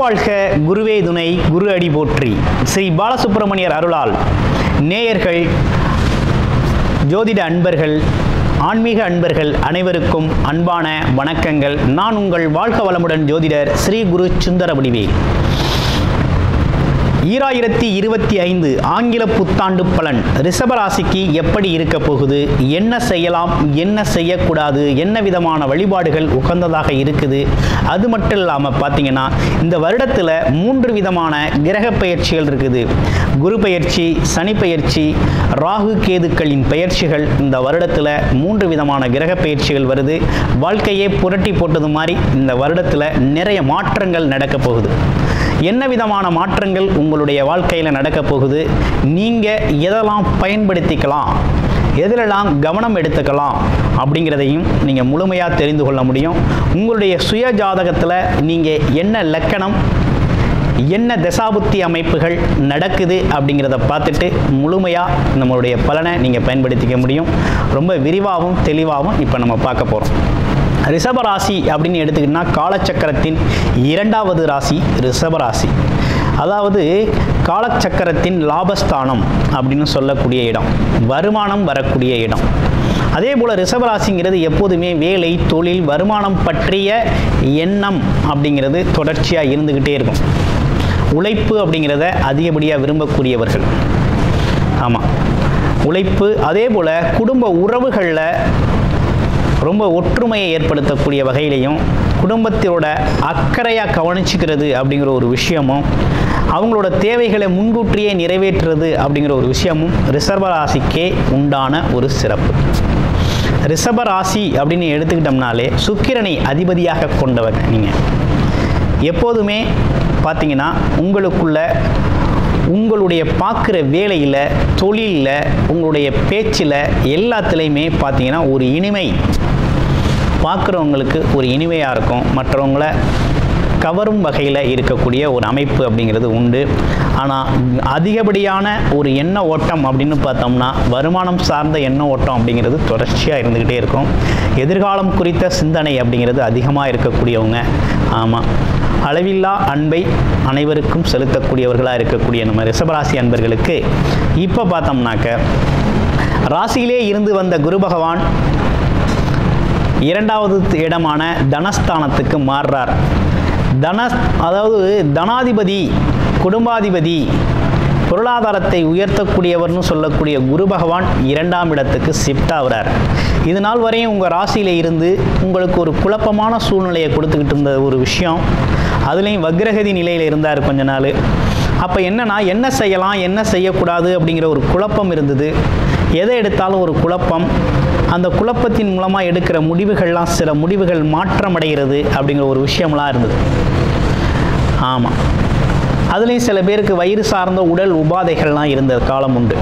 குருவாழ்க குருவே துணை குரு அடி போற்றி. ஸ்ரீ பாலசுப்பிரமணியர் அருளால் நேயர்கள், ஜோதிட அன்பர்கள், ஆன்மீக அன்பர்கள் அனைவருக்கும் அன்பான வணக்கங்கள். நான் உங்கள் வாழ்க வளமுடன் ஜோதிடர் ஸ்ரீ குரு சுந்தரவடிவேல். 2025 ஆங்கில புத்தாண்டு பலன் ரிஷபராசிக்கு எப்படி இருக்க போகுது, என்ன செய்யலாம், என்ன செய்யக்கூடாது, என்ன விதமான வழிபாடுகள் உகந்ததாக இருக்குது, அது மட்டும் இல்லாமல் பார்த்தீங்கன்னா இந்த வருடத்தில் 3 விதமான கிரக பயிற்சிகள் இருக்குது. குரு பயிற்சி, சனி பயிற்சி, ராகு கேதுக்களின் பயிற்சிகள் இந்த வருடத்தில் 3 விதமான கிரக பயிற்சிகள் வருது. வாழ்க்கையே புரட்டி போட்டது மாதிரி இந்த வருடத்தில் நிறைய மாற்றங்கள் நடக்க போகுது. என்ன விதமான மாற்றங்கள் உங்களுடைய வாழ்க்கையில் நடக்க போகுது, நீங்கள் எதெல்லாம் பயன்படுத்திக்கலாம், எதிலெல்லாம் கவனம் எடுத்துக்கலாம் அப்படிங்கிறதையும் நீங்கள் முழுமையாக தெரிந்து கொள்ள முடியும். உங்களுடைய சுய ஜாதகத்தில் நீங்கள் என்ன லக்கணம், என்ன தசாபுத்தி அமைப்புகள் நடக்குது அப்படிங்கிறத பார்த்துட்டு முழுமையாக நம்மளுடைய பலனை நீங்கள் பயன்படுத்திக்க முடியும். ரொம்ப விரிவாகவும் தெளிவாகவும் இப்போ நம்ம பார்க்க போகிறோம். ரிஷபராசி அப்படின்னு எடுத்துக்கிட்டோம்னா காலச்சக்கரத்தின் 2வது ராசி ரிஷபராசி. அதாவது காலச்சக்கரத்தின் லாபஸ்தானம் அப்படின்னு சொல்லக்கூடிய இடம், வருமானம் வரக்கூடிய இடம். அதே போல் ரிஷபராசிங்கிறது எப்போதுமே வேலை, தொழில், வருமானம் பற்றிய எண்ணம் அப்படிங்கிறது தொடர்ச்சியாக இருந்துக்கிட்டே இருக்கும். உழைப்பு அப்படிங்கிறத அதிகப்படியாக விரும்பக்கூடியவர்கள். ஆமாம், உழைப்பு. அதே போல் குடும்ப உறவுகளில் ரொம்ப ஒற்றுமையை ஏற்படுத்தக்கூடிய வகையிலையும், குடும்பத்தோட அக்கறையாக கவனிச்சுக்கிறது அப்படிங்கிற ஒரு விஷயமும், அவங்களோட தேவைகளை முன்கூட்டியே நிறைவேற்றுறது அப்படிங்கிற ஒரு விஷயமும் ரிஷபராசிக்கே உண்டான ஒரு சிறப்பு. ரிஷபராசி அப்படின்னு எடுத்துக்கிட்டோம்னாலே சுக்கிரனை அதிபதியாக கொண்டவர். நீங்கள் எப்போதுமே பார்த்தீங்கன்னா உங்களுடைய பார்க்குற வேலையில், தொழிலில், உங்களுடைய பேச்சில் எல்லாத்துலேயுமே பார்த்தீங்கன்னா ஒரு இனிமை, பார்க்குறவங்களுக்கு ஒரு இனிமையாக இருக்கும். மற்றவங்களை கவரும் வகையில் இருக்கக்கூடிய ஒரு அமைப்பு அப்படிங்கிறது உண்டு. ஆனால் அதிகப்படியான ஒரு எண்ண ஓட்டம் அப்படின்னு பார்த்தோம்னா வருமானம் சார்ந்த எண்ண ஓட்டம் அப்படிங்கிறது தொடர்ச்சியாக இருந்துக்கிட்டே இருக்கும். எதிர்காலம் குறித்த சிந்தனை அப்படிங்கிறது அதிகமாக இருக்கக்கூடியவங்க. ஆமாம், அளவில்லா அன்பை அனைவருக்கும் செலுத்தக்கூடியவர்களாக இருக்கக்கூடிய நம்ம ரிஷபராசி அன்பர்களுக்கு இப்போ பார்த்தோம்னாக்க ராசியிலே இருந்து வந்த குரு பகவான் 2வது இடமான தனஸ்தானத்துக்கு மாறுறார். அதாவது தனாதிபதி, குடும்பாதிபதி, பொருளாதாரத்தை உயர்த்தக்கூடியவர்னு சொல்லக்கூடிய குரு பகவான் 2ஆம் இடத்துக்கு ஷிஃப்ட் ஆகிறார். இது நாள் வரையும் உங்கள் ராசியில் இருந்து உங்களுக்கு ஒரு குழப்பமான சூழ்நிலையை கொடுத்துக்கிட்டு இருந்த ஒரு விஷயம், அதுலேயும் வக்ரகதி நிலையில் இருந்தார் கொஞ்ச நாள். அப்போ என்னன்னா, என்ன செய்யலாம், என்ன செய்யக்கூடாது அப்படிங்கிற ஒரு குழப்பம் இருந்தது. எதை எடுத்தாலும் ஒரு குழப்பம். அந்த குழப்பத்தின் மூலமாக எடுக்கிற முடிவுகள்லாம் சில முடிவுகள் மாற்றமடைகிறது அப்படிங்கிற ஒரு விஷயம்லாம் இருந்தது. ஆமாம், அதுலேயும் சில பேருக்கு வயிறு சார்ந்த உடல் உபாதைகள்லாம் இருந்த காலம் உண்டு.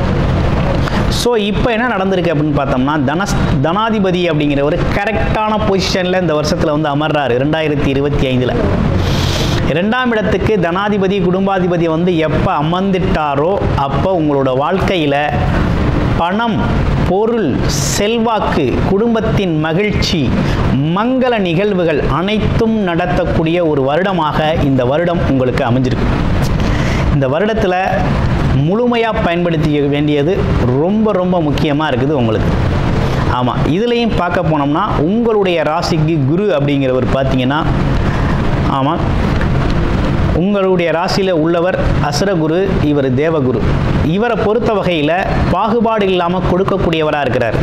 ஸோ இப்போ என்ன நடந்திருக்கு அப்படின்னு பார்த்தோம்னா, தனாதிபதி அப்படிங்கிற ஒரு கரெக்டான பொசிஷனில் இந்த வருஷத்தில் வந்து அமர்றாரு. 2025 2ஆம் இடத்துக்கு தனாதிபதி, குடும்பாதிபதி வந்து எப்போ அமர்ந்துட்டாரோ அப்போ உங்களோட வாழ்க்கையில் பணம், பொருள், செல்வாக்கு, குடும்பத்தின் மகிழ்ச்சி, மங்கள நிகழ்வுகள் அனைத்தும் நடத்தக்கூடிய ஒரு வருடமாக இந்த வருடம் உங்களுக்கு அமைஞ்சிருக்கு. இந்த வருடத்தில் முழுமையாக பயன்படுத்திக்க வேண்டியது ரொம்ப ரொம்ப முக்கியமாக இருக்குது உங்களுக்கு. ஆமாம், இதுலேயும் பார்க்க போனோம்னா உங்களுடைய ராசிக்கு குரு அப்படிங்கிறவர் பார்த்தீங்கன்னா, ஆமாம், உங்களுடைய ராசியில் உள்ளவர் அசுரகுரு, இவர் தேவகுரு. இவரை பொறுத்த வகையில் பாகுபாடு இல்லாமல் கொடுக்கக்கூடியவராக இருக்கிறார்.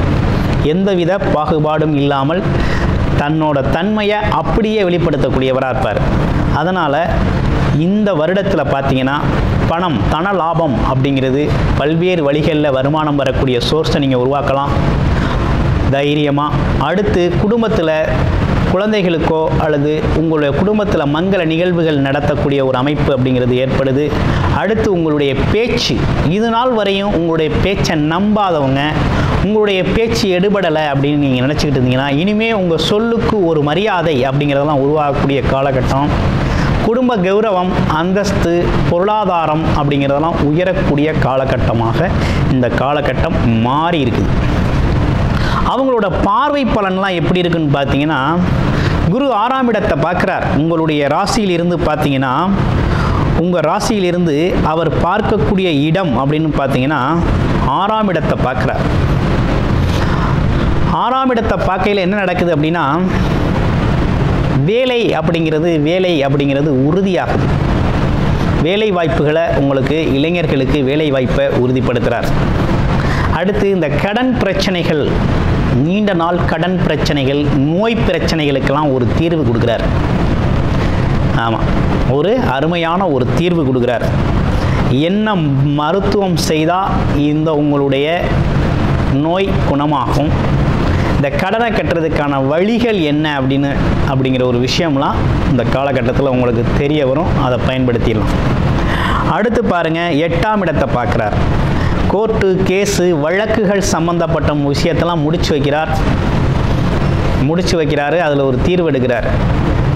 எந்தவித பாகுபாடும் இல்லாமல் தன்னோட தன்மையை அப்படியே வெளிப்படுத்தக்கூடியவராக இருப்பார். அதனால் இந்த வருடத்தில் பார்த்தீங்கன்னா பணம், தன லாபம் அப்படிங்கிறது பல்வேறு வழிகளில் வருமானம் வரக்கூடிய சோர்ஸை நீங்கள் உருவாக்கலாம் தைரியமாக. அடுத்து குடும்பத்தில் குழந்தைகளுக்கோ அல்லது உங்களுடைய குடும்பத்தில் மங்கள நிகழ்வுகள் நடத்தக்கூடிய ஒரு அமைப்பு அப்படிங்கிறது ஏற்படுது. அடுத்து உங்களுடைய பேச்சு, இது நாள் வரையும் உங்களுடைய பேச்சை நம்பாதவங்க, உங்களுடைய பேச்சு எடுபடலை அப்படின்னு நீங்கள் நினச்சிக்கிட்டு இருந்தீங்கன்னா இனிமேல் உங்கள் சொல்லுக்கு ஒரு மரியாதை அப்படிங்கிறதெல்லாம் உருவாகக்கூடிய காலகட்டம். குடும்ப கௌரவம், அந்தஸ்து, பொருளாதாரம் அப்படிங்கிறதெல்லாம் உயரக்கூடிய காலகட்டமாக இந்த காலகட்டம் மாறி இருக்குது. அவங்களோட பார்வை பலன்லாம் எப்படி இருக்குன்னு பார்த்தீங்கன்னா, குரு 6ஆம் இடத்தை பார்க்குறார். உங்களுடைய ராசியிலிருந்து பார்த்தீங்கன்னா, உங்கள் ராசியிலிருந்து அவர் பார்க்கக்கூடிய இடம் அப்படின்னு பார்த்தீங்கன்னா 6ஆம் இடத்தை பார்க்குறார். 6ஆம் இடத்தை பார்க்கையில் என்ன நடக்குது அப்படின்னா, வேலை அப்படிங்கிறது உறுதியாகுது. வேலை வாய்ப்புகளை உங்களுக்கு இளைஞர்களுக்கு வேலை வாய்ப்பை உறுதிப்படுத்துகிறார். அடுத்து இந்த கடன் பிரச்சனைகள், நீண்ட நாள் கடன் பிரச்சனைகள், நோய் பிரச்சனைகளுக்கெல்லாம் ஒரு தீர்வு கொடுக்குறார். ஆமாம், ஒரு அருமையான ஒரு தீர்வு கொடுக்குறார். என்ன மருத்துவம் செய்தால் இந்த உங்களுடைய நோய் குணமாகும், இந்த கடனை கட்டுறதுக்கான வழிகள் என்ன அப்படிங்கிற ஒரு விஷயம்லாம் இந்த காலகட்டத்தில் உங்களுக்கு தெரிய வரும். அதை பயன்படுத்திடலாம். அடுத்து பாருங்கள், 8ஆம் இடத்தை பார்க்குறார். கோர்ட்டு கேஸு வழக்குகள் சம்பந்தப்பட்ட விஷயத்தெல்லாம் முடிச்சு வைக்கிறாரு. அதில் ஒரு தீர்வு எடுக்கிறார்.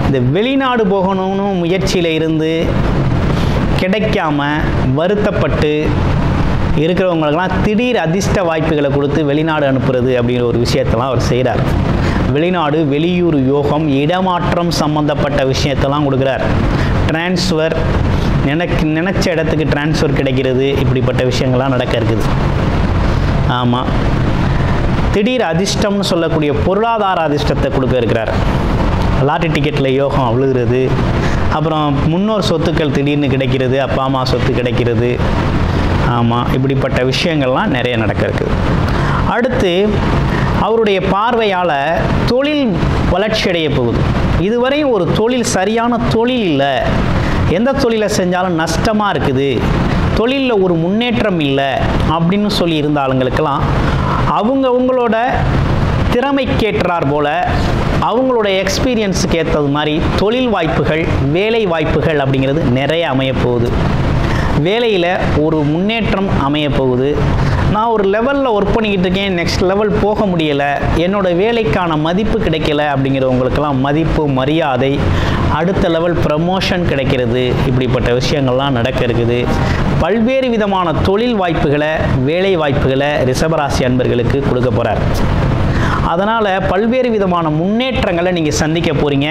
இந்த வெளிநாடு போகணும்னு முயற்சியில் இருந்து கிடைக்காம வருத்தப்பட்டு இருக்கிறவங்களுக்கெல்லாம் திடீர் அதிர்ஷ்ட வாய்ப்புகளை கொடுத்து வெளிநாடு அனுப்புறது அப்படிங்கிற ஒரு விஷயத்தெல்லாம் அவர் செய்கிறார். வெளிநாடு வெளியூர் யோகம், இடமாற்றம் சம்பந்தப்பட்ட விஷயத்தெல்லாம் கொடுக்குறார். டிரான்ஸ்ஃபர், நினச்ச இடத்துக்கு டிரான்ஸ்ஃபர் கிடைக்கிறது, இப்படிப்பட்ட விஷயங்கள்லாம் நடக்க இருக்குது. ஆமாம், திடீர் அதிர்ஷ்டம்னு சொல்லக்கூடிய பொருளாதார அதிர்ஷ்டத்தை கொடுக்க இருக்கிறார். லாட்டரி டிக்கெட்டில் யோகம் விழுகிறது, அப்புறம் முன்னோர் சொத்துக்கள் திடீர்னு கிடைக்கிறது, அப்பா அம்மா சொத்து கிடைக்கிறது. ஆமாம், இப்படிப்பட்ட விஷயங்கள்லாம் நிறைய நடக்க இருக்குது. அடுத்து அவருடைய பார்வையால் தொழில் வளர்ச்சி அடைய போகுது. இதுவரையும் ஒரு தொழில், சரியான தொழில் இல்லை, எந்த தொழிலை செஞ்சாலும் நஷ்டமாக இருக்குது, தொழிலில் ஒரு முன்னேற்றம் இல்லை அப்படின்னு சொல்லி இருந்த ஆளுங்களுக்கெல்லாம் அவங்களோட திறமைக்கேற்றார் போல், அவங்களோட எக்ஸ்பீரியன்ஸுக்கு ஏற்றது மாதிரி தொழில் வாய்ப்புகள், வேலை வாய்ப்புகள் அப்படிங்கிறது நிறைய அமையப்போகுது. வேலையில் ஒரு முன்னேற்றம் அமையப்போகுது. நான் ஒரு லெவலில் ஒர்க் பண்ணிக்கிட்டு இருக்கேன், நெக்ஸ்ட் லெவல் போக முடியலை, என்னோடய வேலைக்கான மதிப்பு கிடைக்கல அப்படிங்கிறவங்களுக்கெல்லாம் மதிப்பு, மரியாதை, அடுத்த லெவல் ப்ரமோஷன் கிடைக்கிறது. இப்படிப்பட்ட விஷயங்கள்லாம் நடக்க இருக்குது. பல்வேறு விதமான தொழில் வாய்ப்புகளை, வேலை வாய்ப்புகளை ரிஷபராசி அன்பர்களுக்கு கொடுக்க போகிறார். அதனால் பல்வேறு விதமான முன்னேற்றங்களை நீங்கள் சந்திக்க போகிறீங்க.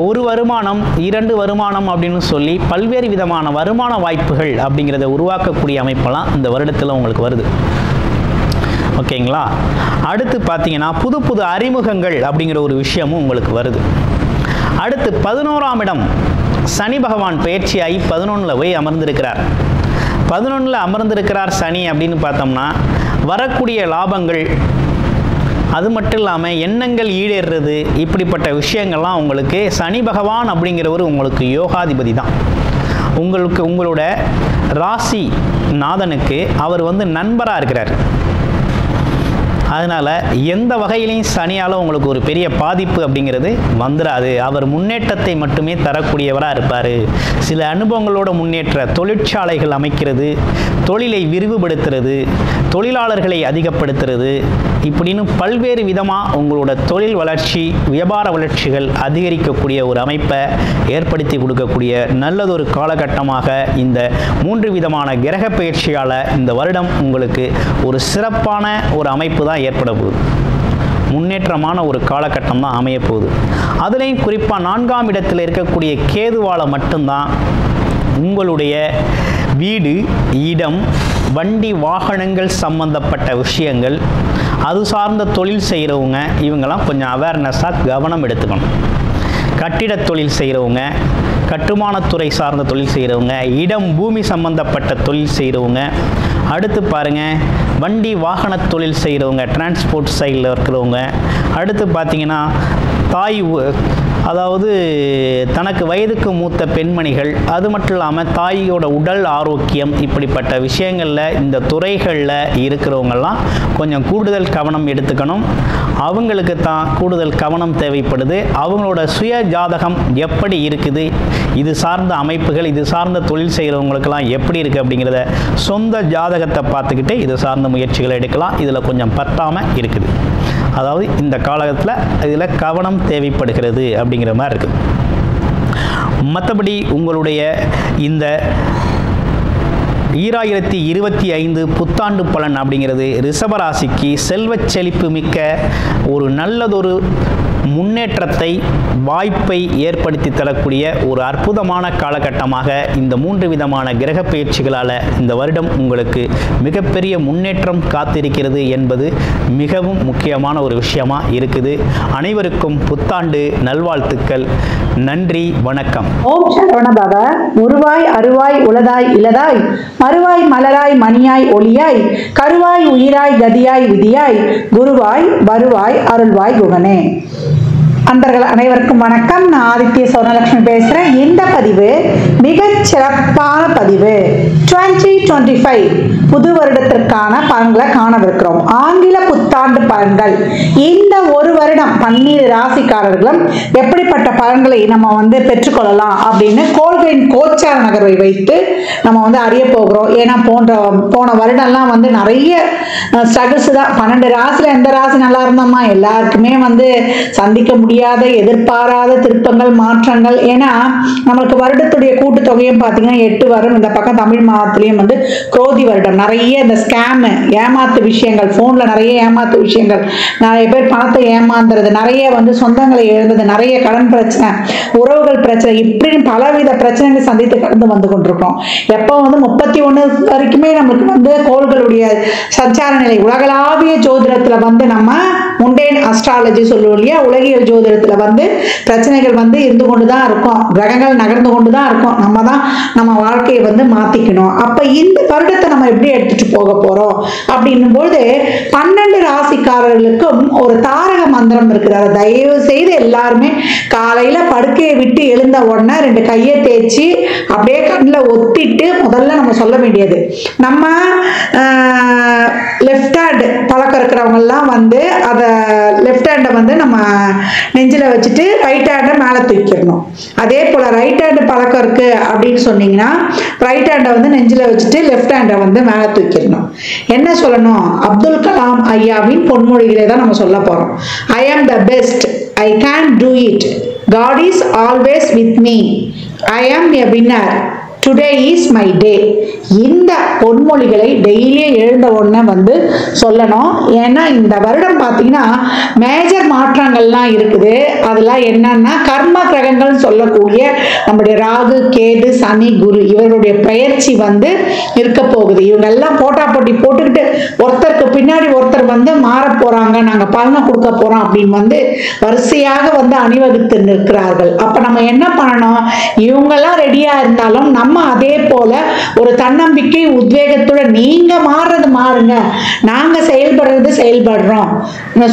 ஒரு வருமானம், 2 வருமானம் அப்படின்னு சொல்லி பல்வேறு விதமான வருமான வாய்ப்புகள் அப்படிங்கிறத உருவாக்கக்கூடிய அமைப்பெல்லாம் இந்த வருடத்தில் உங்களுக்கு வருது. ஓகேங்களா? அடுத்து பார்த்தீங்கன்னா புது புது அறிமுகங்கள் அப்படிங்கிற ஒரு விஷயமும் உங்களுக்கு வருது. அடுத்து 11ஆம் இடம் சனி பகவான் பயிற்சியாகி 11ல் போய் அமர்ந்திருக்கிறார். 11ல் அமர்ந்திருக்கிறார் சனி அப்படின்னு பார்த்தோம்னா, வரக்கூடிய லாபங்கள், அது மட்டும் இல்லாமல் எண்ணங்கள் ஈடேறுறது, இப்படிப்பட்ட விஷயங்கள்லாம் உங்களுக்கு சனி பகவான் அப்படிங்கிறவர் உங்களுக்கு யோகாதிபதி தான். உங்களோட ராசி நாதனுக்கு அவர் நண்பராக இருக்கிறார். அதனால் எந்த வகையிலையும் சனியால் உங்களுக்கு ஒரு பெரிய பாதிப்பு அப்படிங்கிறது வந்துடாது. அவர் முன்னேற்றத்தை மட்டுமே தரக்கூடியவராக இருப்பார். சில அனுபவங்களோட முன்னேற்ற தொழிற்சாலைகள் அமைக்கிறது, தொழிலை விரிவுபடுத்துறது, தொழிலாளர்களை அதிகப்படுத்துறது, இப்படின்னு பல்வேறு விதமாக உங்களோட தொழில் வளர்ச்சி, வியாபார வளர்ச்சிகள் அதிகரிக்கக்கூடிய ஒரு அமைப்பை ஏற்படுத்தி கொடுக்கக்கூடிய நல்லதொரு காலகட்டமாக இந்த 3 விதமான கிரக பயிற்சியால் இந்த வருடம் உங்களுக்கு ஒரு சிறப்பான ஒரு அமைப்பு தான் ஏற்பட போகுது. முன்னேற்றமான ஒரு காலகட்டம் தான் அமைய போகுது. அதுலேயும் குறிப்பாக 4ஆம் இடத்தில் இருக்கக்கூடிய கேதுவால் மட்டும்தான் உங்களுடைய வீடு, இடம், வண்டி, வாகனங்கள் சம்பந்தப்பட்ட விஷயங்கள், அது சார்ந்த தொழில் செய்கிறவங்க இவங்கெல்லாம் கொஞ்சம் அவேர்னஸாக கவனம் எடுத்துக்கணும். கட்டிட தொழில் செய்கிறவங்க, கட்டுமானத்துறை சார்ந்த தொழில் செய்கிறவங்க, இடம் பூமி சம்பந்தப்பட்ட தொழில் செய்கிறவங்க, அடுத்து பாருங்கள் வண்டி வாகன தொழில் செய்கிறவங்க, டிரான்ஸ்போர்ட் சைடில் இருக்கிறவங்க, அடுத்து பார்த்தீங்கன்னா அதாவது தனக்கு வயதுக்கு மூத்த பெண்மணிகள், அது மட்டும் இல்லாமல் தாயோட உடல் ஆரோக்கியம், இப்படிப்பட்ட விஷயங்களில் இந்த துறைகளில் இருக்கிறவங்கெல்லாம் கொஞ்சம் கூடுதல் கவனம் எடுத்துக்கணும். அவங்களுக்கு தான் கூடுதல் கவனம் தேவைப்படுது. அவங்களோட சுய ஜாதகம் எப்படி இருக்குது, இது சார்ந்த அமைப்புகள், இது சார்ந்த தொழில் செய்கிறவங்களுக்கெல்லாம் எப்படி இருக்குது அப்படிங்கிறத சொந்த ஜாதகத்தை பார்த்துக்கிட்டு இது சார்ந்த முயற்சிகளை எடுக்கலாம். இதில் கொஞ்சம் பத்தாமல் இருக்குது. அதாவது இந்த காலகட்டத்தில் இதில் கவனம் தேவைப்படுகிறது அப்படிங்கிற மாதிரி இருக்குது. மற்றபடி உங்களுடைய இந்த 2025 புத்தாண்டு பலன் அப்படிங்கிறது ரிஷபராசிக்கு செல்வச் செழிப்பு மிக்க ஒரு நல்லதொரு முன்னேற்றத்தை, வாய்ப்பை ஏற்படுத்தி தரக்கூடிய ஒரு அற்புதமான காலகட்டமாக இந்த 3 விதமான கிரக பயிற்சிகளால் இந்த வருடம் உங்களுக்கு மிகப்பெரிய முன்னேற்றம் காத்திருக்கிறது என்பது மிகவும் முக்கியமான ஒரு விஷயமா இருக்குது. அனைவருக்கும் புத்தாண்டு நல்வாழ்த்துக்கள். நன்றி, வணக்கம். ஓம் சரவண பவ. உருவாய் அருவாய் உளதாய் இலதாய் மறுவாய் மலராய் மணியாய் ஒளியாய் கருவாய் உயிராய் கதியாய் விதியாய் குருவாய் வருவாய் அருள்வாய் குகனே. அன்பர்கள் அனைவருக்கும் வணக்கம். நான் ஆதித்ய சௌர்ணலட்சுமி பேசுகிறேன். இந்த பதிவு மிகச் சிறப்பான பதிவு. 2025 புது வருடத்திற்கான பலன்களை காணவிருக்கிறோம். ஆங்கில புத்தாண்டு பலன்கள். இந்த ஒரு வருடம் 12 ராசிக்காரர்களும் எப்படிப்பட்ட பலன்களை நம்ம பெற்றுக்கொள்ளலாம் அப்படின்னு கோள்களின் கோச்சார நகர்வை வைத்து நம்ம அறிய போகிறோம். ஏன்னா போன வருடம்லாம் நிறைய ஸ்ட்ரகிள்ஸ் தான். 12 ராசியில் எந்த ராசி நல்லா இருந்தோமா, எல்லாருக்குமே சந்திக்க முடியாத எதிர்பாராத திருப்பங்கள், மாற்றங்கள். ஏன்னா நம்மளுக்கு வருடத்துடைய கூட்டுத்தொகையும் பார்த்தீங்கன்னா 8 வரும். இந்த பக்கம் தமிழ் மாதத்துலேயும் குரோதி வருடம். நிறைய இந்த ஸ்கேம், ஏமாத்து விஷயங்கள், ஃபோனில் நிறைய ஏமாத்து விஷயங்கள், நிறைய பேர் பணத்தை ஏமாந்துறது, நிறைய சொந்தங்களை எழுந்தது, நிறைய கடன் பிரச்சனை, உறவுகள் பிரச்சனை, இப்படி பலவித பிரச்சனைகள் சந்தித்து கடந்து வந்து கொண்டிருக்கோம். எப்போ 31 வரைக்குமே நம்மளுக்கு கோள்களுடைய சஞ்சார நிலை உலகளாவிய ஜோதிடத்தில் நம்ம முண்டேன் அஸ்ட்ராலஜி சொல்லுவோம் இல்லையா, உலகியல் ஜோதிடத்தில் பிரச்சனைகள் இருந்து கொண்டு தான் இருக்கும், கிரகங்கள் நகர்ந்து கொண்டு தான் இருக்கும். நம்ம தான் நம்ம வாழ்க்கையை மாற்றிக்கணும். அப்போ இந்த வருடத்தை நம்ம எப்படி எடுத்துட்டு போக போகிறோம் அப்படின்னும்போது 12 ராசிக்காரர்களுக்கும் ஒரு தாரக மந்திரம் இருக்குது. அதை தயவு செய்து எல்லாருமே காலையில் படுக்கையை விட்டு எழுந்த உடனே 2 கையை தேய்ச்சி அப்படியே கண்ணில் ஒத்திட்டு முதல்ல நம்ம சொல்ல வேண்டியது, நம்ம லெஃப்ட் ஹேண்ட் பழக்கம் இருக்கிறவங்கெல்லாம் அதை லெஃப்ட் ஹேண்டை நம்ம நெஞ்சில் வச்சுட்டு ரைட் ஹேண்டை மேலே தூக்கிடணும். அதே போல் ரைட் ஹேண்டு பழக்கம் இருக்குது அப்படின்னு சொன்னீங்கன்னா ரைட் ஹேண்டை நெஞ்சில் வச்சுட்டு லெஃப்ட் ஹேண்டை மேலே தூக்கிடணும். என்ன சொல்லணும்? அப்துல் கலாம் ஐயாவின் பொன்மொழிகளை தான் நம்ம சொல்ல போகிறோம். ஐ ஆம் the best, I can do it, God is always with me, I am a winner, today is my day. இந்த பொன்மொழிகளை டெய்லியே எழுந்த உடனே சொல்லணும். ஏன்னா இந்த வருடம் பார்த்தீங்கன்னா மேஜர் மாற்றங்கள்லாம் இருக்குது. அதெல்லாம் என்னன்னா கர்ம கிரகங்கள் சொல்லக்கூடிய நம்முடைய ராகு, கேது, சனி, குரு இவருடைய பயிற்சி இருக்க போகுது. இவங்க எல்லாம் போட்டி போட்டுக்கிட்டு ஒருத்தருக்கு பின்னாடி ஒருத்தர் மாற போறாங்க, நாங்கள் பலனை கொடுக்க போறோம் அப்படின்னு வரிசையாக அணிவகுத்து நிற்கிறார்கள். அப்ப நம்ம என்ன பண்ணணும்? இவங்கெல்லாம் ரெடியா இருந்தாலும் நம்ம அதே போல ஒரு தன்னம்பிக்கை, உத்வேகத்துடன் நீங்க மாறுறது மாறுங்க, நாங்க செயல்படுறது செயல்படுறோம்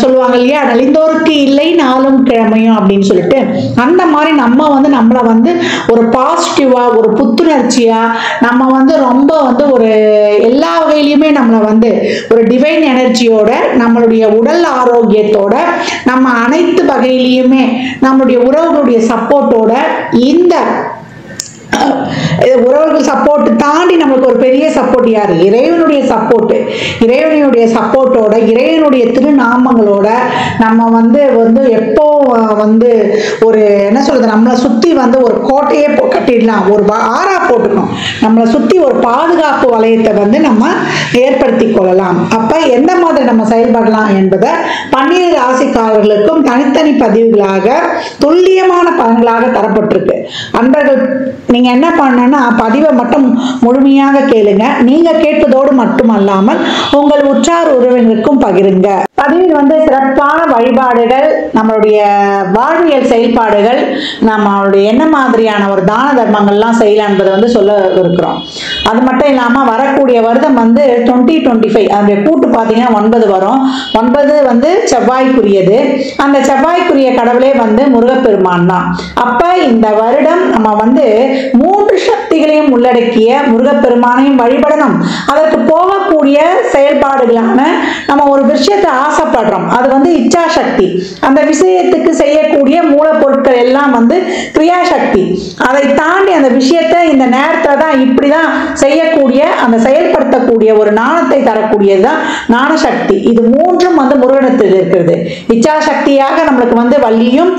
சொல்லுவாங்க இல்லையா, நலிந்தோருக்கு இல்லை நாளும் கிழமையும் அப்படின்னு சொல்லிட்டு, அந்த மாதிரி நம்ம நம்மளை ஒரு பாசிட்டிவா, ஒரு புத்துணர்ச்சியா, நம்ம ரொம்ப ஒரு எல்லா வகையிலுமே நம்மளை ஒரு டிவைன் எனர்ஜியோட, நம்மளுடைய உடல் ஆரோக்கியத்தோட, நம்ம அனைத்து வகையிலையுமே நம்மளுடைய உறவுகளுடைய சப்போர்ட்டோட, இந்த உறவுகள் சப்போர்ட் தாண்டி நம்மளுக்கு ஒரு பெரிய சப்போர்ட் யாரு? இறைவனுடைய சப்போர்ட். இறைவனுடைய சப்போர்ட்டோட, இறைவனுடைய திருநாமங்களோட நம்ம எப்போ ஒரு என்ன சொல்றது, நம்மளை சுத்தி ஒரு கோட்டையே கட்டிடலாம், ஒரு ஆறா போட்டுக்கணும், நம்மளை சுத்தி ஒரு பாதுகாப்பு வளையத்தை நம்ம ஏற்படுத்தி கொள்ளலாம். அப்ப எந்த மாதிரி நம்ம செயல்படலாம் என்பதை 12 ராசிக்காரர்களுக்கும் தனித்தனி பதிவுகளாக துல்லியமான பலன்களாக தரப்பட்டிருக்கு. அன்பர்கள் நீங்க என்ன பண்ணணும்னா பதிவை மட்டும் முழுமையாக கேளுங்க. நீங்க கேட்பதோடு மட்டுமல்லாமல் உங்கள் உற்றார் உறவினருக்கும் பகிருங்க. பதிவில் சிறப்பான வழிபாடுகள், நம்மளுடைய வாழ்வியல் செயல்பாடுகள், நம்மளுடைய என்ன மாதிரியான ஒரு தான தர்மங்கள்லாம் செய்யலாம் என்பதை சொல்ல இருக்கிறோம். அது மட்டும் இல்லாமல் வரக்கூடிய வருடம் 2025 அதனுடைய கூட்டு பார்த்தீங்கன்னா 9 வரும். 9 செவ்வாய்க்குரியது. அந்த செவ்வாய்க்குரிய கடவுளே முருகப்பெருமான் தான். அப்ப இந்த வருடம் நம்ம 3 சக்திகளையும் உள்ளடக்கிய முருகப்பெருமானையும் வழிபடணும். அதற்கு போகக்கூடிய செயல்பாடுகளான நம்ம ஒரு விஷயத்தை ஆசைப்படுறோம், அது இச்சா சக்தி. அந்த விஷயத்துக்கு செய்யக்கூடிய மூலப்பொருட்கள் எல்லாம் கிரியாசக்தி. அதை தாண்டி அந்த விஷயத்தை இந்த நேரத்துல தான் இப்படிதான் செய்யக்கூடிய, அந்த செயல்படுத்தக்கூடிய ஒரு ஞானத்தை தரக்கூடியதுதான் ஞான சக்தி. இது 3ம் முருகனத்தில் இருக்கிறது. இச்சா சக்தியாக நம்மளுக்கு வந்து வள்ளியும்,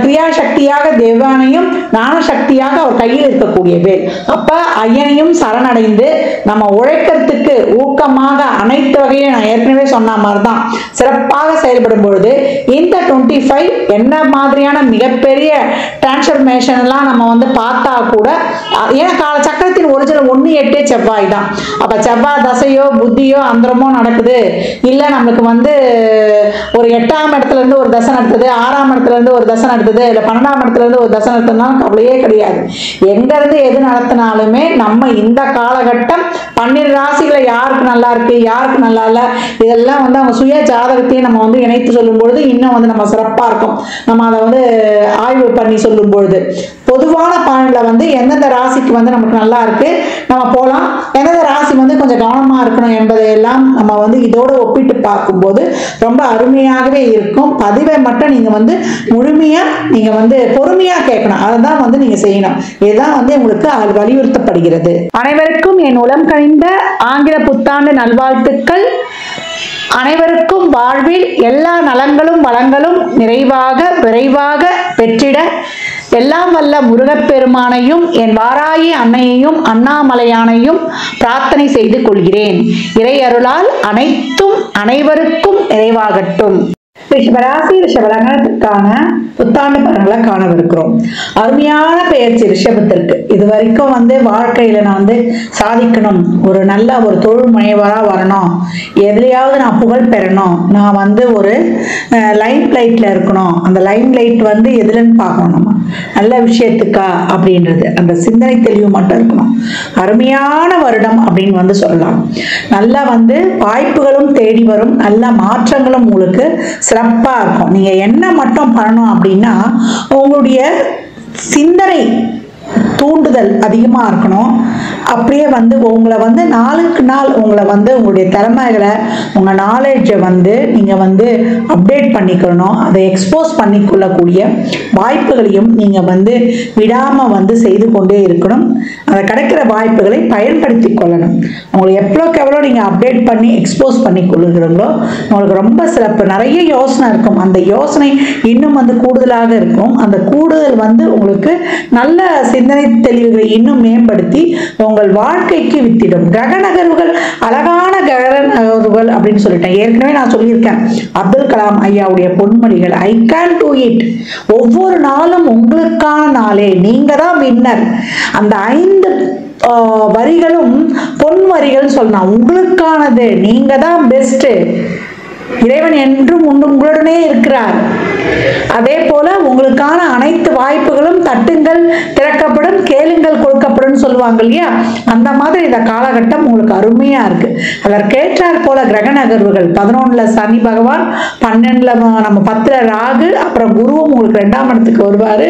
கிரியா சக்தியாக தேவானையும், ஞான சக்தியாக அவர் கையில் இருக்கக்கூடிய வேல். அப்ப ஐயனையும் சரணடைந்து நம்ம உழைக்கிறதுக்கு ஊக்கமாக அனைத்து வகையும் நான் ஏற்கனவே சொன்ன மாதிரிதான் சிறப்பாக செயல்படும் பொழுது இந்த 25 என்ன மாதிரியான மிகப்பெரிய டிரான்ஸ்ஃபர்மேஷன் எல்லாம் நம்ம வந்து பார்த்தா கூட, ஏன்னா கால சக்கரத்தின் ஒரிஜினல் 1-8 செவ்வாய் தான். அப்ப செவ்வாய் தசையோ புத்தியோ அந்தரமோ நடக்குது, இல்ல நம்மளுக்கு வந்து ஒரு 8ஆம் இடத்துல இருந்து ஒரு தசை நடத்துது, 6ஆம் இடத்துல இருந்து ஒரு தசை நடத்துது, இல்ல 12ஆம் இடத்துல இருந்து ஒரு தசை நடத்துனாலும் கவலையே கிடையாது. எங்க இருந்து எது நடத்தினாலுமே நம்ம இந்த காலகட்டம் 12 ராசிகளை யாருக்கு நல்லா இருக்கு யாருக்கு நல்லா இல்ல இதெல்லாம் வந்து அவங்க சுய ஜாதகத்தையும் நம்ம வந்து இணைத்து சொல்லும் பொழுது இன்னும் வந்து நம்ம சிறப்பா இருக்கும். நம்ம அதை வந்து ஆய்வு பண்ணி சொல்லும் பொழுது பொதுவான பாயிண்ட்ல வந்து எந்தெந்த ராசிக்கு வந்து நமக்கு நல்லா இருக்கு நம்ம போகலாம், எந்தெந்த ராசி வந்து கொஞ்சம் கவனமா இருக்கணும் என்பதையெல்லாம் நம்ம வந்து இதோட ஒப்பிட்டு பார்க்கும்போது ரொம்ப அருமையாகவே இருக்கும். பதிவை மட்டும் நீங்க வந்து முழுமையா நீங்க வந்து பொறுமையா கேட்கணும், அதுதான் வந்து நீங்க செய்யணும். இதுதான் வந்து உங்களுக்கு வலியுறுத்தப்படுகிறது. அனைவருக்கும் என் உளம் கனிந்த ஆங்கில புத்தாண்டு நல்வாழ்த்துக்கள். அனைவருக்கும் வாழ்வில் எல்லா நலங்களும் வளங்களும் நிறைவாக விரைவாக பெற்றிட எல்லாம் வல்ல முருகப்பெருமானையும் என் வாராயி அன்னையையும் அண்ணாமலையானையும் பிரார்த்தனை செய்து கொள்கிறேன். இறை அருளால் அனைத்தும் அனைவருக்கும் நிறைவாகட்டும். ரிஷபராசி ரிஷபலக்னத்திற்கான புத்தாண்டு பலன்களை காணவிருக்கிறோம். அருமையான பெயர்ச்சி ரிஷபத்திற்கு. இது வரைக்கும் வந்து வாழ்க்கையில நான் வந்து சாதிக்கணும், ஒரு நல்ல ஒரு தொழில் முனைவரா வரணும், எதுலையாவது நான் புகழ் பெறணும், நான் வந்து ஒரு லைம் லைட்ல இருக்கணும். அந்த லைம் லைட் வந்து எதுலன்னு பார்க்கணும், நம்ம நல்ல விஷயத்துக்கா அப்படின்றது அந்த சிந்தனை தெளிவு மட்டும் இருக்கணும். அருமையான வருடம் அப்படின்னு வந்து சொல்லலாம். நல்லா வந்து வாய்ப்புகளும் தேடி வரும், நல்ல மாற்றங்களும் உங்களுக்கு சிறப்பா இருக்கும். நீங்க என்ன மட்டும் பண்ணணும் அப்படின்னா உங்களுடைய சிந்தனை தூண்டுதல் அதிகமா இருக்கணும். அப்படியே வந்து உங்களை வந்து நாளுக்கு நாள் உங்களை வந்து உங்களுடைய திறமைகளை உங்க நாலேஜை வந்து நீங்க வந்து அப்டேட் பண்ணிக்கணும். அதை எக்ஸ்போஸ் பண்ணிக்கொள்ளக்கூடிய வாய்ப்புகளையும் நீங்க வந்து விடாம வந்து செய்து கொண்டே இருக்கணும். அதை கிடைக்கிற வாய்ப்புகளை பயன்படுத்தி கொள்ளணும். உங்களுக்கு எவ்வளோக்கு எவ்வளோ நீங்க அப்டேட் பண்ணி எக்ஸ்போஸ் பண்ணி கொள்ளுகிறீங்களோ உங்களுக்கு ரொம்ப சிறப்பு. நிறைய யோசனை இருக்கும், அந்த யோசனை இன்னும் வந்து கூடுதலாக இருக்கும். அந்த கூடுதல் வந்து உங்களுக்கு நல்ல சிந்தனை தெளிவுகளை இன்னும் மேம்படுத்தி உங்கள் வாழ்க்கைக்கு வித்திடும். கிரக நகர்வுகள் அழகான கிரக நகர்வுகள் அப்படின்னு சொல்லிட்டேன். ஏற்கனவே நான் சொல்லியிருக்கேன், அப்துல் கலாம் ஐயாவுடைய பொன்மொழிகள், ஐ கேன் டூ இட். ஒவ்வொரு நாளும் உங்களுக்கான நாளே, நீங்க தான் வின்னர். அந்த 5 வரிகளும் பொன் வரிகள் சொல்லலாம். உங்களுக்கானது, நீங்க தான் பெஸ்ட். இறைவன் என்றும் உங்களுடனே இருக்கிறார். அதே போல உங்களுக்கான அனைத்து வாய்ப்புகளும் தட்டுங்கள் திறக்கப்படும், கேளுங்கள் கொடுக்கப்படும் சொல்லுவாங்க இல்லையா, அந்த மாதிரி இந்த காலகட்டம் உங்களுக்கு அருமையா இருக்கு. அதற்கேற்றாற் போல கிரக நகர்வுகள் 11ல சனி பகவான், 12ல நம்ம 10ல ராகு, அப்புறம் குருவும் உங்களுக்கு 2ஆம் இடத்துக்கு வருவாரு.